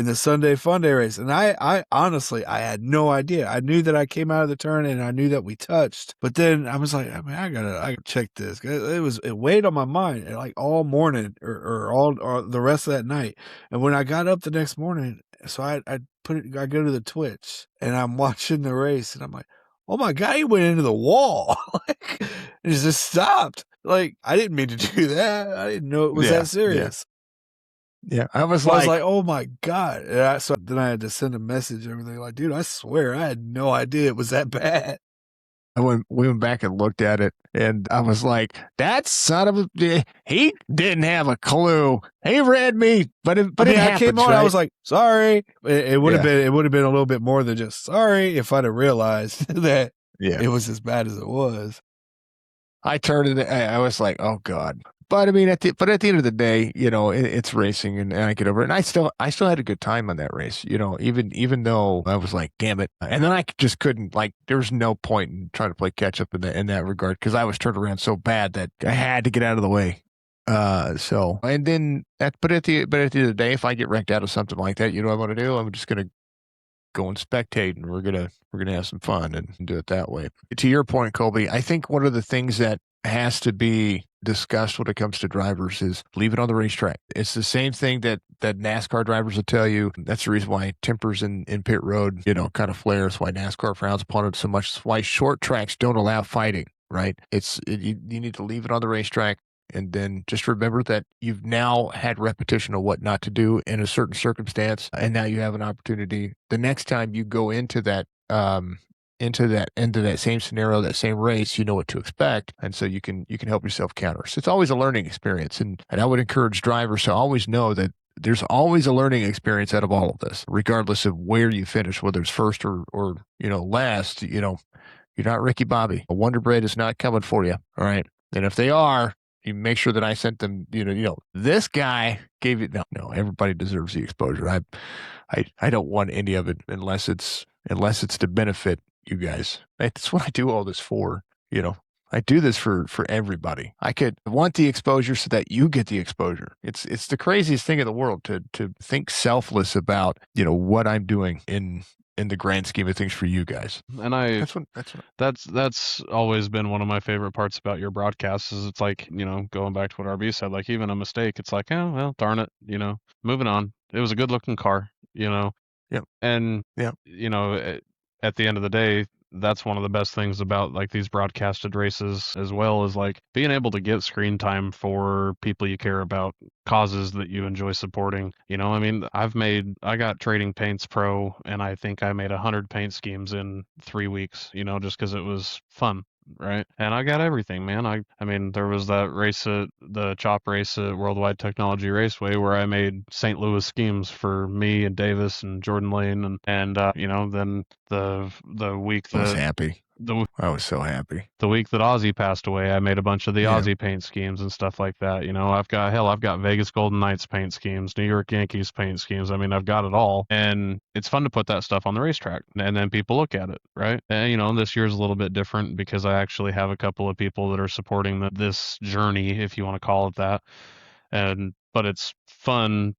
the Sunday Fun Day race. And I honestly, I had no idea. I knew that I came out of the turn and I knew that we touched, but then I was like, I gotta check this. It weighed on my mind like all morning or the rest of that night. And when I got up the next morning, so I go to the Twitch and I'm watching the race and I'm like, oh my God, he went into the wall. Like, it just stopped. Like, I didn't mean to do that. I didn't know it was that serious. Yeah, I was like, oh my God. So then I had to send a message and everything like, dude, I swear I had no idea it was that bad. We went back and looked at it, and I was like, that son of a, he didn't have a clue. He read me, but it happens, I came on, right? I was like, sorry. It would have been a little bit more than just sorry if I'd have realized that it was as bad as it was. I turned it, I was like, oh God. But at the end of the day, it's racing, and I get over it. And I still had a good time on that race, even though I was like, damn it. And then I just couldn't, like, there was no point in trying to play catch up in that regard, because I was turned around so bad that I had to get out of the way. And then but at the end of the day, if I get wrecked out of something like that, you know what I'm going to do? I'm just going to go and spectate, and we're gonna have some fun and do it that way. To your point, Colby, I think one of the things that has to be discussed when it comes to drivers is leave it on the racetrack. It's the same thing that NASCAR drivers will tell you. That's the reason why tempers in pit road, kind of flares, why NASCAR frowns upon it so much. It's why short tracks don't allow fighting, right? You need to leave it on the racetrack. And then just remember that you've now had repetition of what not to do in a certain circumstance. And now you have an opportunity the next time you go into that same scenario, that same race, you know what to expect. And so you can help yourself counter. So it's always a learning experience. And I would encourage drivers to always know that there's always a learning experience out of all of this, regardless of where you finish, whether it's first or last. You're not Ricky Bobby. A Wonder Bread is not coming for you. All right. And if they are, you make sure that I sent them, this guy gave you, no, everybody deserves the exposure. I don't want any of it unless it's to benefit you guys. That's what I do all this for, I do this for everybody. I could want the exposure so that you get the exposure. It's the craziest thing in the world to think selfless about, what I'm doing in the grand scheme of things for you guys. And that's always been one of my favorite parts about your broadcasts is it's like, going back to what RB said, like even a mistake, it's like, oh, well, darn it, moving on. It was a good looking car, Yep. And, Yep. At the end of the day, that's one of the best things about like these broadcasted races as well is like being able to get screen time for people you care about, causes that you enjoy supporting. I mean, I got Trading Paints Pro and I think I made 100 paint schemes in 3 weeks, just because it was fun. Right. And I got everything, man. I mean, there was that race at the chop race at Worldwide Technology Raceway where I made St. Louis schemes for me and Davis and Jordan Lane and then the week I was that happy. I was so happy. The week that Ozzy passed away, I made a bunch of the Yeah. Ozzy paint schemes and stuff like that. I've got Vegas Golden Knights paint schemes, New York Yankees paint schemes. I mean, I've got it all. And it's fun to put that stuff on the racetrack and then people look at it, right? And, this year's a little bit different because I actually have a couple of people that are supporting this journey, if you want to call it that. But it's fun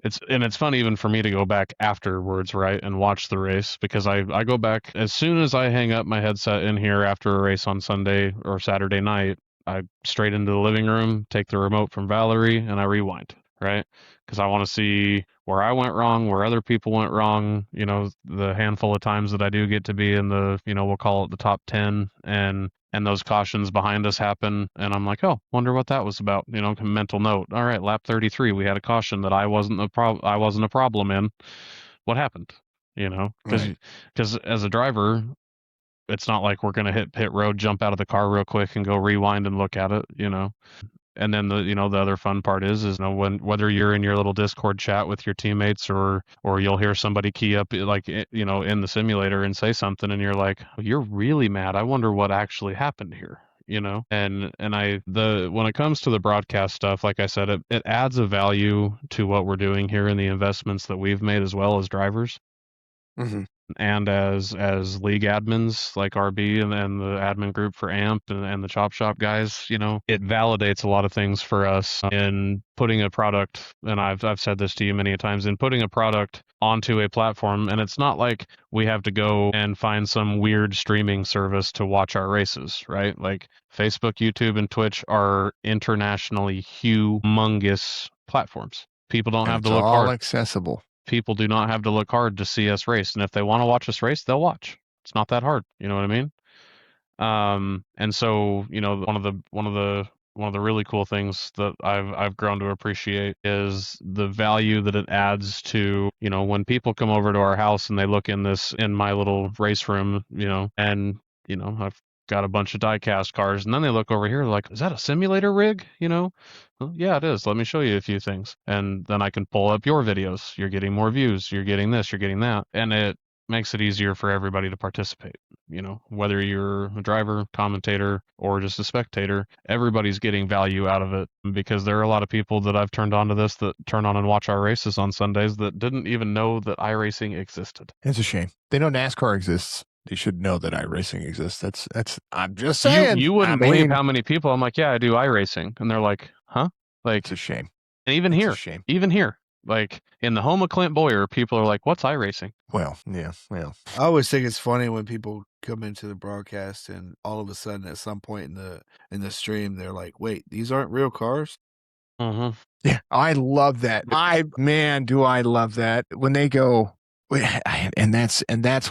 it's fun even for me to go back afterwards, right, and watch the race because I go back as soon as I hang up my headset in here after a race on Sunday or Saturday night. I straight into the living room, take the remote from Valerie, and I rewind, right? Because I want to see where I went wrong, where other people went wrong, the handful of times that I do get to be in the, we'll call it the top 10 and those cautions behind us happen and I'm like, oh, wonder what that was about, mental note. All right, lap 33, we had a caution that I wasn't a problem in. What happened? Because as a driver, it's not like we're going to hit pit road, jump out of the car real quick and go rewind and look at it, And then the other fun part is whether you're in your little Discord chat with your teammates or you'll hear somebody key up like in the simulator and say something and you're like, you're really mad. I wonder what actually happened here. And when it comes to the broadcast stuff, like I said, it adds a value to what we're doing here in the investments that we've made as well as drivers. Mm-hmm. And as league admins like RB and the admin group for AMP and the Chop Shop guys, it validates a lot of things for us in putting a product, and I've said this to you many times, in putting a product onto a platform. And it's not like we have to go and find some weird streaming service to watch our races, right? Like Facebook, YouTube, and Twitch are internationally humongous platforms. People don't have to look hard. All accessible. People do not have to look hard to see us race, and if they want to watch us race, they'll watch. It's not that hard. You know what I mean? And so one of the really cool things that I've grown to appreciate is the value that it adds to when people come over to our house and they look in my little race room, and I've got a bunch of die-cast cars, and then they look over here like, is that a simulator rig? Well, yeah, it is. Let me show you a few things. And then I can pull up your videos. You're getting more views. You're getting this. You're getting that. And it makes it easier for everybody to participate. Whether you're a driver, commentator, or just a spectator, everybody's getting value out of it because there are a lot of people that I've turned on to this that turn on and watch our races on Sundays that didn't even know that iRacing existed. It's a shame. They know NASCAR exists. They should know that iRacing exists. That's I'm just saying. You wouldn't believe how many people I'm like, yeah, I do iRacing. And they're like, huh? Like, it's a shame. And even here, like in the home of Clint Boyer, people are like, what's iRacing? Well, yeah, well. I always think it's funny when people come into the broadcast and all of a sudden at some point in the stream, they're like, wait, these aren't real cars? Mm-hmm. Yeah, I love that. Do I love that when they go, and that's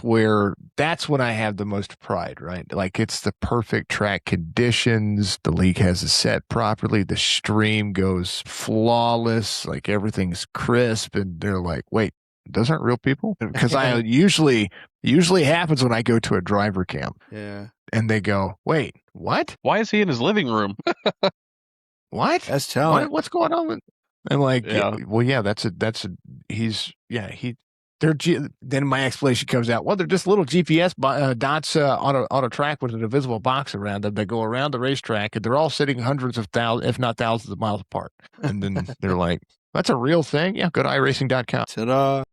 when I have the most pride, right? Like it's the perfect track conditions. The league has it set properly. The stream goes flawless. Like everything's crisp, and they're like, wait, those aren't real people? Because I usually happens when I go to a driver camp. Yeah. And they go, wait, what? Why is he in his living room? What? That's talent. What's going on with I'm like, Yeah. well, yeah, then my explanation comes out. Well, they're just little GPS dots on a track with an invisible box around them that go around the racetrack, and they're all sitting hundreds of thousands, if not thousands of miles apart. And then they're like, that's a real thing? Yeah, go to iRacing.com. Ta-da.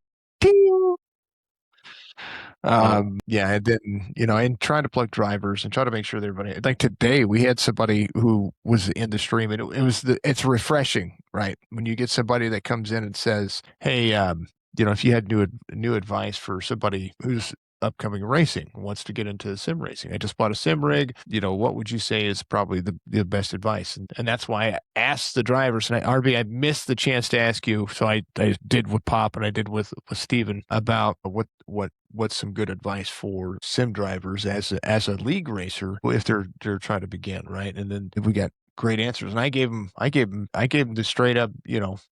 Yeah, and then and trying to plug drivers and try to make sure that everybody. Like today, we had somebody who was in the stream, and it's refreshing, right? When you get somebody that comes in and says, "Hey, if you had new advice for somebody who's upcoming racing wants to get into sim racing. I just bought a sim rig. What would you say is probably the best advice?" And that's why I asked the drivers. And RB, I missed the chance to ask you, so I did with Pop and I did with Steven about what's some good advice for sim drivers as a league racer if they're trying to begin, right? And then we got great answers. And I gave them the straight up,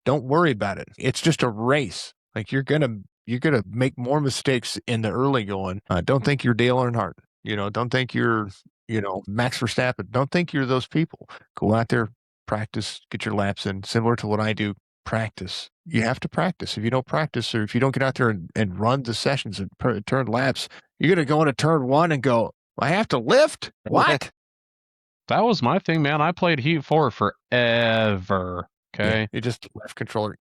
don't worry about it. It's just a race. Like you're gonna make more mistakes in the early going. Don't think you're Dale Earnhardt. Don't think you're Max Verstappen. Don't think you're those people. Go out there, practice, get your laps in. Similar to what I do. Practice. You have to practice. If you don't practice, or if you don't get out there and run the sessions and turn laps, you're gonna go into turn one and go, I have to lift. What? That was my thing, man. I played Heat 4 forever. Okay. Yeah, you just left controller.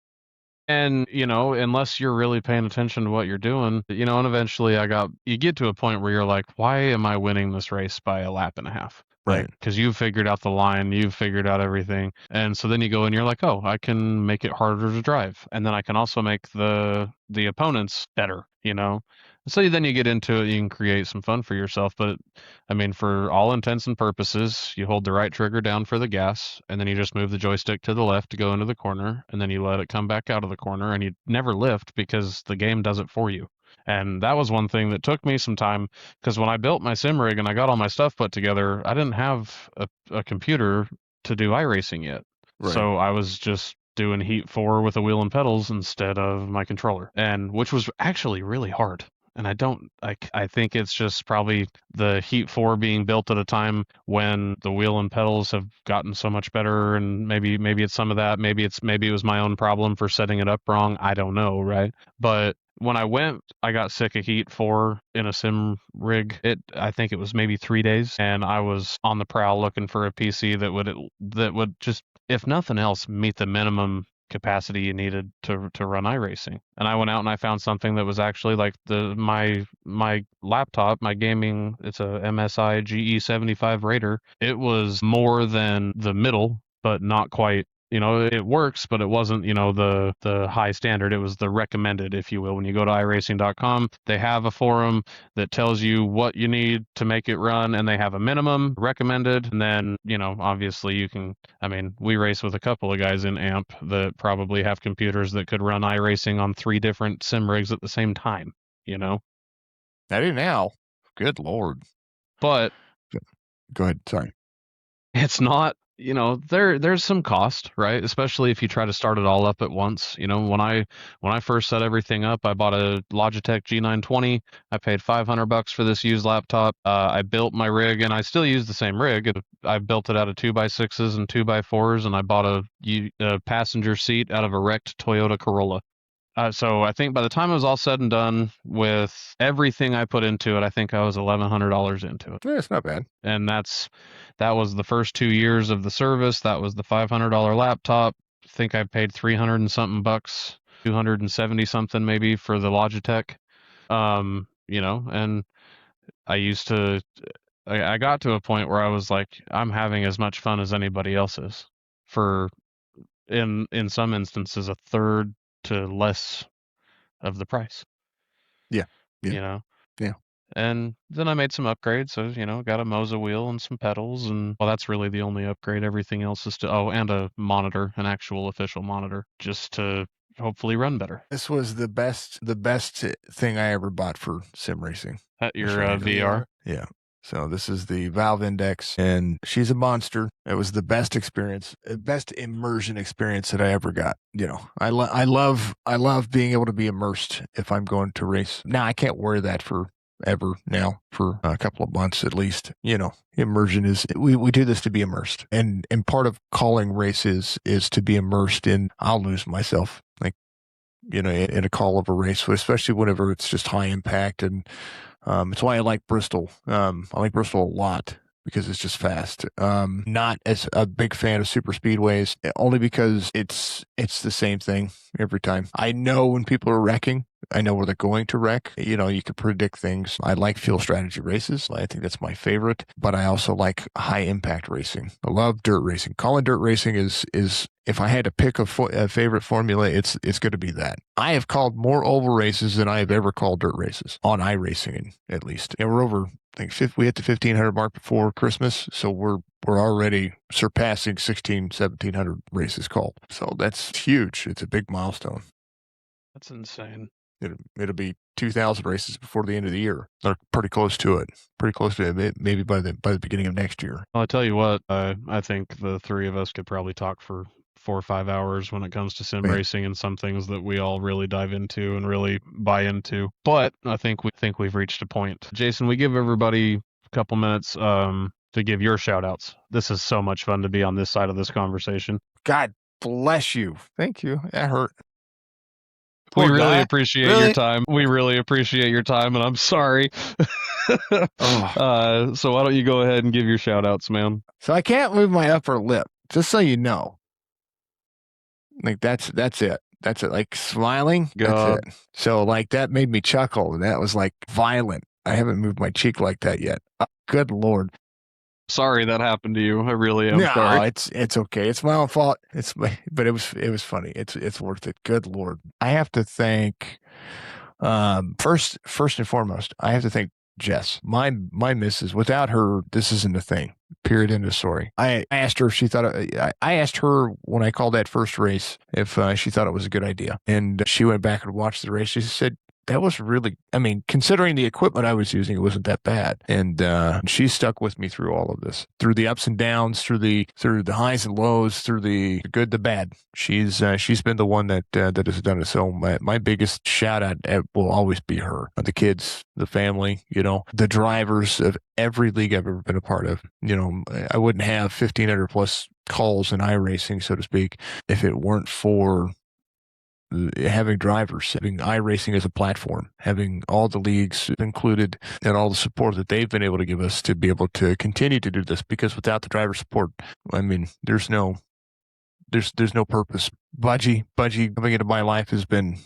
And, unless you're really paying attention to what you're doing, and eventually you get to a point where you're like, why am I winning this race by a lap and a half? Right. Because you've figured out the line, you've figured out everything. And so then you go and you're like, oh, I can make it harder to drive. And then I can also make the opponents better, So then you get into it, you can create some fun for yourself. But I mean, for all intents and purposes, you hold the right trigger down for the gas, and then you just move the joystick to the left to go into the corner, and then you let it come back out of the corner, and you never lift because the game does it for you. And that was one thing that took me some time, because when I built my sim rig and I got all my stuff put together, I didn't have a computer to do iRacing yet. Right. So I was just doing Heat 4 with a wheel and pedals instead of my controller, and which was actually really hard. And I think it's just probably the Heat 4 being built at a time when the wheel and pedals have gotten so much better, and maybe it's some of that. Maybe it was my own problem for setting it up wrong. I don't know, right? But when I got sick of Heat 4 in a sim rig. I think it was maybe 3 days, and I was on the prowl looking for a PC that would just, if nothing else, meet the minimum capacity you needed to run iRacing. And I went out and I found something that was actually like my laptop, my gaming, it's a MSI GE75 Raider. It was more than the middle, but not quite. It works, but it wasn't, the high standard. It was the recommended, if you will. When you go to iRacing.com, they have a forum that tells you what you need to make it run, and they have a minimum recommended. And then, obviously we race with a couple of guys in AMP that probably have computers that could run iRacing on 3 different sim rigs at the same time, I do now. Good Lord. But go ahead. Sorry. It's not, there's some cost, right? Especially if you try to start it all up at once. When I first set everything up, I bought a Logitech G920. I paid $500 for this used laptop. I built my rig, and I still use the same rig. I built it out of 2x6s and 2x4s, and I bought a passenger seat out of a wrecked Toyota Corolla. So I think by the time it was all said and done with everything I put into it, I think I was $1,100 into it. Yeah, it's not bad. And that was the first 2 years of the service. That was the $500 laptop. I think I paid 300 and something bucks, 270 something maybe for the Logitech. And I got to a point where I was like, I'm having as much fun as anybody else is, for in some instances a third to less of the price. Yeah. Yeah. Yeah. And then I made some upgrades. So, got a Moza wheel and some pedals, and that's really the only upgrade. Everything else is and a monitor, an actual official monitor, just to hopefully run better. This was the best thing I ever bought for sim racing. At your VR? Yeah. So this is the Valve Index, and she's a monster. It was the best experience, best immersion experience that I ever got. I love being able to be immersed if I'm going to race. Now I can't wear that for ever now for a couple of months at least. Immersion is we do this to be immersed, and part of calling races is to be immersed in. I'll lose myself, like in a call of a race, especially whenever it's just high impact, and it's why I like Bristol. I like Bristol a lot because it's just fast. Not as a big fan of super speedways, only because it's the same thing every time. I know when people are wrecking. I know where they're going to wreck. You can predict things. I like field strategy races. I think that's my favorite, but I also like high impact racing. I love dirt racing. Calling dirt racing is if I had to pick a favorite formula, it's going to be that. I have called more oval races than I have ever called dirt races on iRacing, at least. And we're over. I think we hit the 1,500 mark before Christmas, so we're already surpassing 1,700 races called. So that's huge. It's a big milestone. That's insane. It'll be 2,000 races before the end of the year. They're pretty close to it. Pretty close to it. Maybe by the beginning of next year. Well, I tell you what, I think the three of us could probably talk for 4 or 5 hours when it comes to sim racing and some things that we all really dive into and really buy into. But I think we've reached a point. Jason, we give everybody a couple minutes to give your shout outs. This is so much fun to be on this side of this conversation. God bless you. Thank you. That hurt. We really appreciate your time. We really appreciate your time, and I'm sorry. So why don't you go ahead and give your shout outs, man? So I can't move my upper lip, just so you know. Like that's it. That's it. Like smiling. God. That's it. So like that made me chuckle, and that was like violent. I haven't moved my cheek like that yet. Good Lord. Sorry that happened to you. I really am no, sorry. It's okay. It's my own fault. But it was funny. It's worth it. Good Lord. I have to thank first and foremost, I have to thank Jess, my missus. Without her, this isn't a thing. Period. End of story. I asked her if she thought. I asked her when I called that first race if she thought it was a good idea, and she went back and watched the race. She said that was really. I mean, considering the equipment I was using, it wasn't that bad. And she stuck with me through all of this, through the ups and downs, through the highs and lows, through the good, the bad. She's been the one that has done it. So my biggest shout out will always be her, the kids, the family, the drivers of every league I've ever been a part of. I wouldn't have 1,500 plus calls in iRacing, so to speak, if it weren't for having drivers, having iRacing as a platform, having all the leagues included, and all the support that they've been able to give us to be able to continue to do this. Because without the driver support, I mean, there's no purpose. Budgie coming into my life has been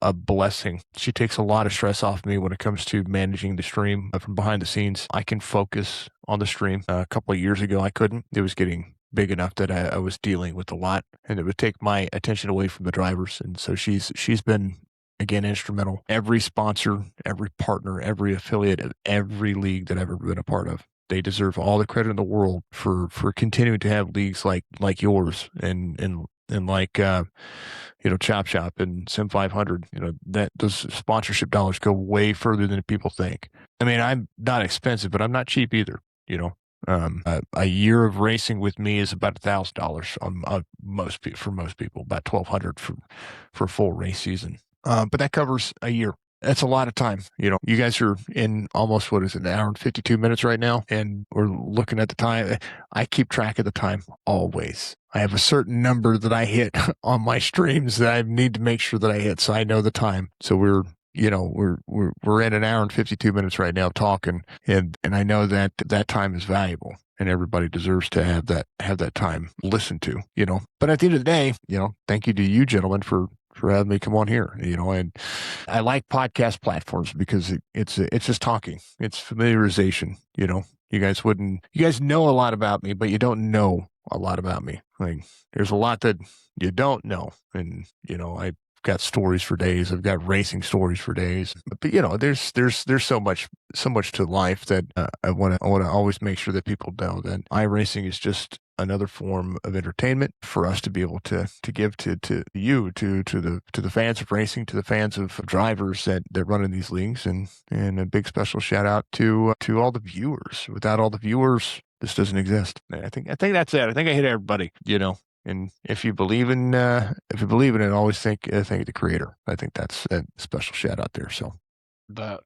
a blessing. She takes a lot of stress off me when it comes to managing the stream from behind the scenes. I can focus on the stream. A couple of years ago, I couldn't. It was getting big enough that I was dealing with a lot, and it would take my attention away from the drivers. And so she's been, again, instrumental. Every sponsor, every partner, every affiliate of every league that I've ever been a part of. They deserve all the credit in the world for continuing to have leagues like yours and like Chop Shop and Sim 500. That those sponsorship dollars go way further than people think. I mean, I'm not expensive, but I'm not cheap either. A year of racing with me is about $1,000 on for most people, about $1,200 for a full race season. But that covers a year. That's a lot of time. You guys are in almost, what is it, an hour and 52 minutes right now, and we're looking at the time. I keep track of the time always. I have a certain number that I hit on my streams that I need to make sure that I hit, so I know the time. So we're in an hour and 52 minutes right now talking, and I know that time is valuable, and everybody deserves to have that time listened to. But at the end of the day, thank you to you gentlemen for having me come on here. And I like podcast platforms because it's just talking. It's familiarization. You guys know a lot about me, but you don't know a lot about me. Like, there's a lot that you don't know, and I've got stories for days. I've got racing stories for days. But there's so much to life that I want to always make sure that people know that iRacing is just another form of entertainment for us to be able to give to you, to the fans of racing, to the fans of drivers that run in these leagues, and a big special shout out to all the viewers. Without all the viewers, this doesn't exist. I think that's it. I think I hit everybody. And if you believe in it, always thank the creator. I think that's a special shout out there. So that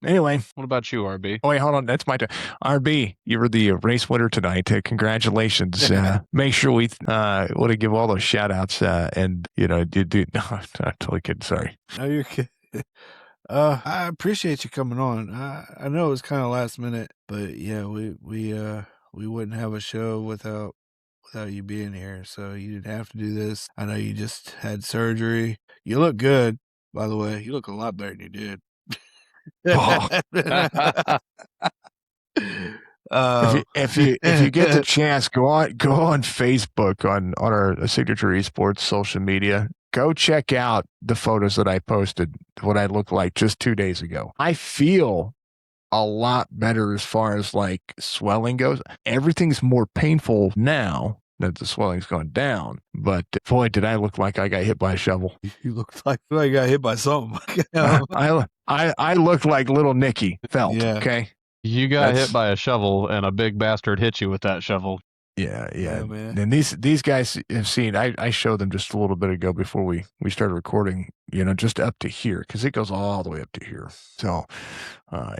Anyway. What about you, RB? Oh, wait, hold on. That's my turn. RB, you were the race winner tonight. Congratulations. Make sure we want to give all those shout outs. And, no, I'm totally kidding. Sorry. No, you're kidding. I appreciate you coming on. I know it was kind of last minute, but yeah, we wouldn't have a show without you being here. So you didn't have to do this. I know you just had surgery. You look good, by the way. You look a lot better than you did. Oh. If you get the chance, go on Facebook on our Signature Esports social media. Go check out the photos that I posted, what I look like just 2 days ago. I feel a lot better as far as like swelling goes. Everything's more painful now that the swelling's gone down. But boy, did I look like I got hit by a shovel. You looked like I got hit by something. I looked like little Nicky felt. Yeah. Okay. You got hit by a shovel, and a big bastard hit you with that shovel. Yeah, man. And these guys have seen. I showed them just a little bit ago before we started recording. Just up to here because it goes all the way up to here. So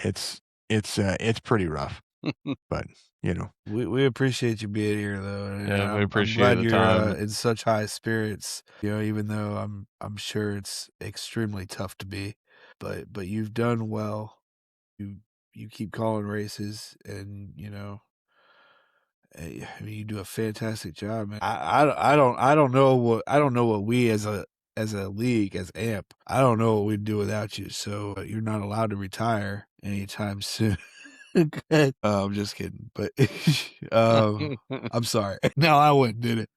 it's pretty rough. But we appreciate you being here though. Yeah, we appreciate I'm glad the you're time. in such high spirits. Even though I'm sure it's extremely tough to be, but you've done well. You keep calling races, and I mean, you do a fantastic job, man. I don't know what we as a league, as AMP, I don't know what we'd do without you. So you're not allowed to retire anytime soon. I'm just kidding, but I'm sorry. No, I wouldn't, did it?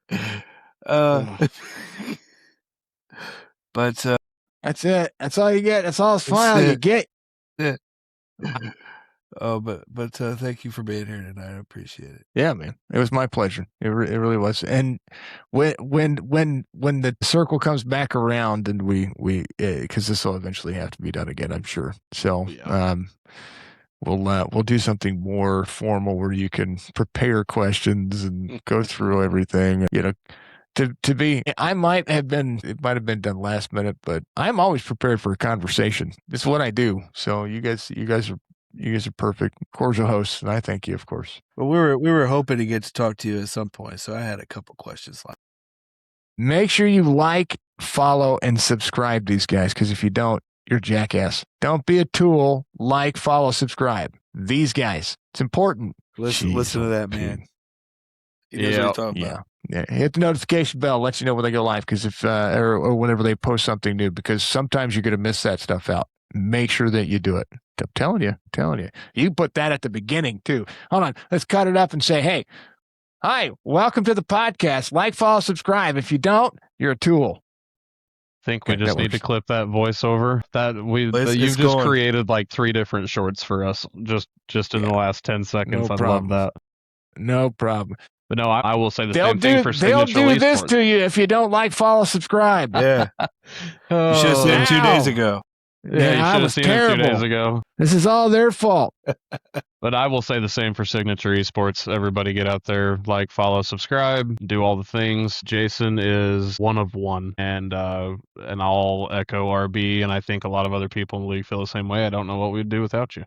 But that's it. That's all you get. That's all the smile you get. Yeah. But thank you for being here tonight. I appreciate it. Yeah, man, it was my pleasure. It really was. And when the circle comes back around, and we because this will eventually have to be done again, I'm sure. So we'll do something more formal where you can prepare questions and go through everything. To be, it might have been done last minute, but I'm always prepared for a conversation. It's what I do. So you guys are perfect, cordial hosts, and I thank you, of course. Well, we were hoping to get to talk to you at some point, so I had a couple questions. Make sure you like, follow, and subscribe these guys, because if you don't, you're a jackass. Don't be a tool. Like, follow, subscribe. These guys. It's important. Listen to that, man. He knows what he's talking about. Yeah, hit the notification bell, let you know when they go live, because if or whenever they post something new, because sometimes you're going to miss that stuff out. Make sure that you do it. I'm telling you. You put that at the beginning too. Hold on, let's cut it up and say, hey, hi, welcome to the podcast. Like, follow, subscribe. If you don't, you're a tool. I think we just need to clip that voiceover. You've just created like 3 different shorts for us just in the last 10 seconds. I love that. No problem. But no, I will say the same thing for Signature Esports. They'll do this to you if you don't like, follow, subscribe. Yeah. You should have seen it 2 days ago. Yeah, you should have seen it 2 days ago. This is all their fault. But I will say the same for Signature Esports. Everybody get out there, like, follow, subscribe, do all the things. Jason is one of one, and I'll echo RB, and I think a lot of other people in the league feel the same way. I don't know what we'd do without you.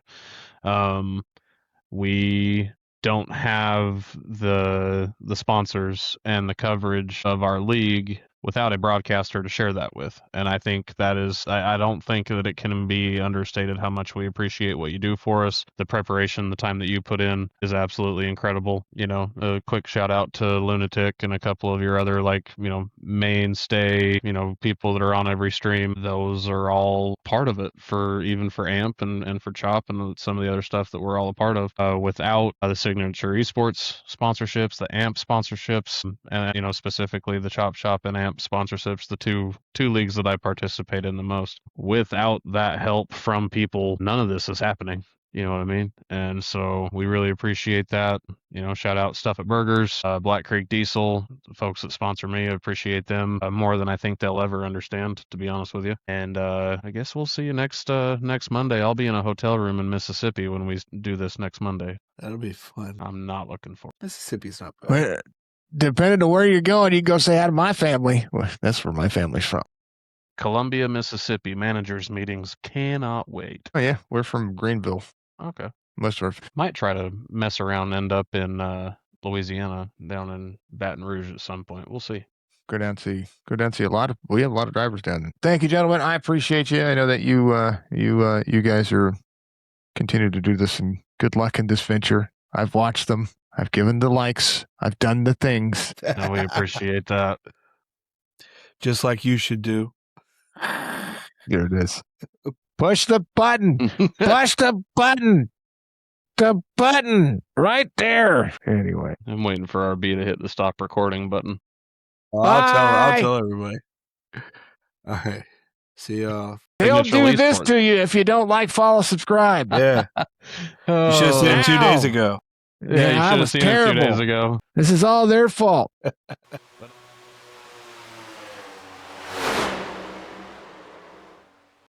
We don't have the sponsors and the coverage of our league without a broadcaster to share that with. And I think that is, I don't think that it can be understated how much we appreciate what you do for us. The preparation, the time that you put in is absolutely incredible. A quick shout out to Lunatic and a couple of your other, mainstay, people that are on every stream. Those are all part of it even for AMP and for CHOP and some of the other stuff that we're all a part of. Without the Signature Esports sponsorships, the AMP sponsorships, and, specifically the CHOP Shop and AMP sponsorships, the two leagues that I participate in the most. Without that help from people, none of this is happening. You know what I mean? And so we really appreciate that. Shout out Stuff at Burgers, Black Creek Diesel, the folks that sponsor me. I appreciate them more than I think they'll ever understand, to be honest with you. And I guess we'll see you next Monday. I'll be in a hotel room in Mississippi when we do this next Monday. That'll be fun. I'm not looking for it. Mississippi's not bad. Well, depending on where you're going, you can go say hi to my family. Well, that's where my family's from. Columbia, Mississippi. Managers meetings. Cannot wait. Oh yeah, we're from Greenville. Okay. Most of our Might try to mess around and end up in Louisiana, down in Baton Rouge at some point. We'll see. go down see a lot of. We have a lot of drivers down there. Thank you, gentlemen. I appreciate you. I know that you guys are continue to do this, and good luck in this venture. I've watched them. I've given the likes. I've done the things. And we appreciate that. Just like you should do. There it is. Push the button. Push the button. The button right there. Anyway, I'm waiting for RB to hit the stop recording button. I'll tell everybody. All right. See y'all. He'll Signature do this eSports. to you if you don't like, follow, subscribe. Yeah. You should have seen him 2 days ago. Yeah, you I should have was seen terrible. it 2 days ago. This is all their fault.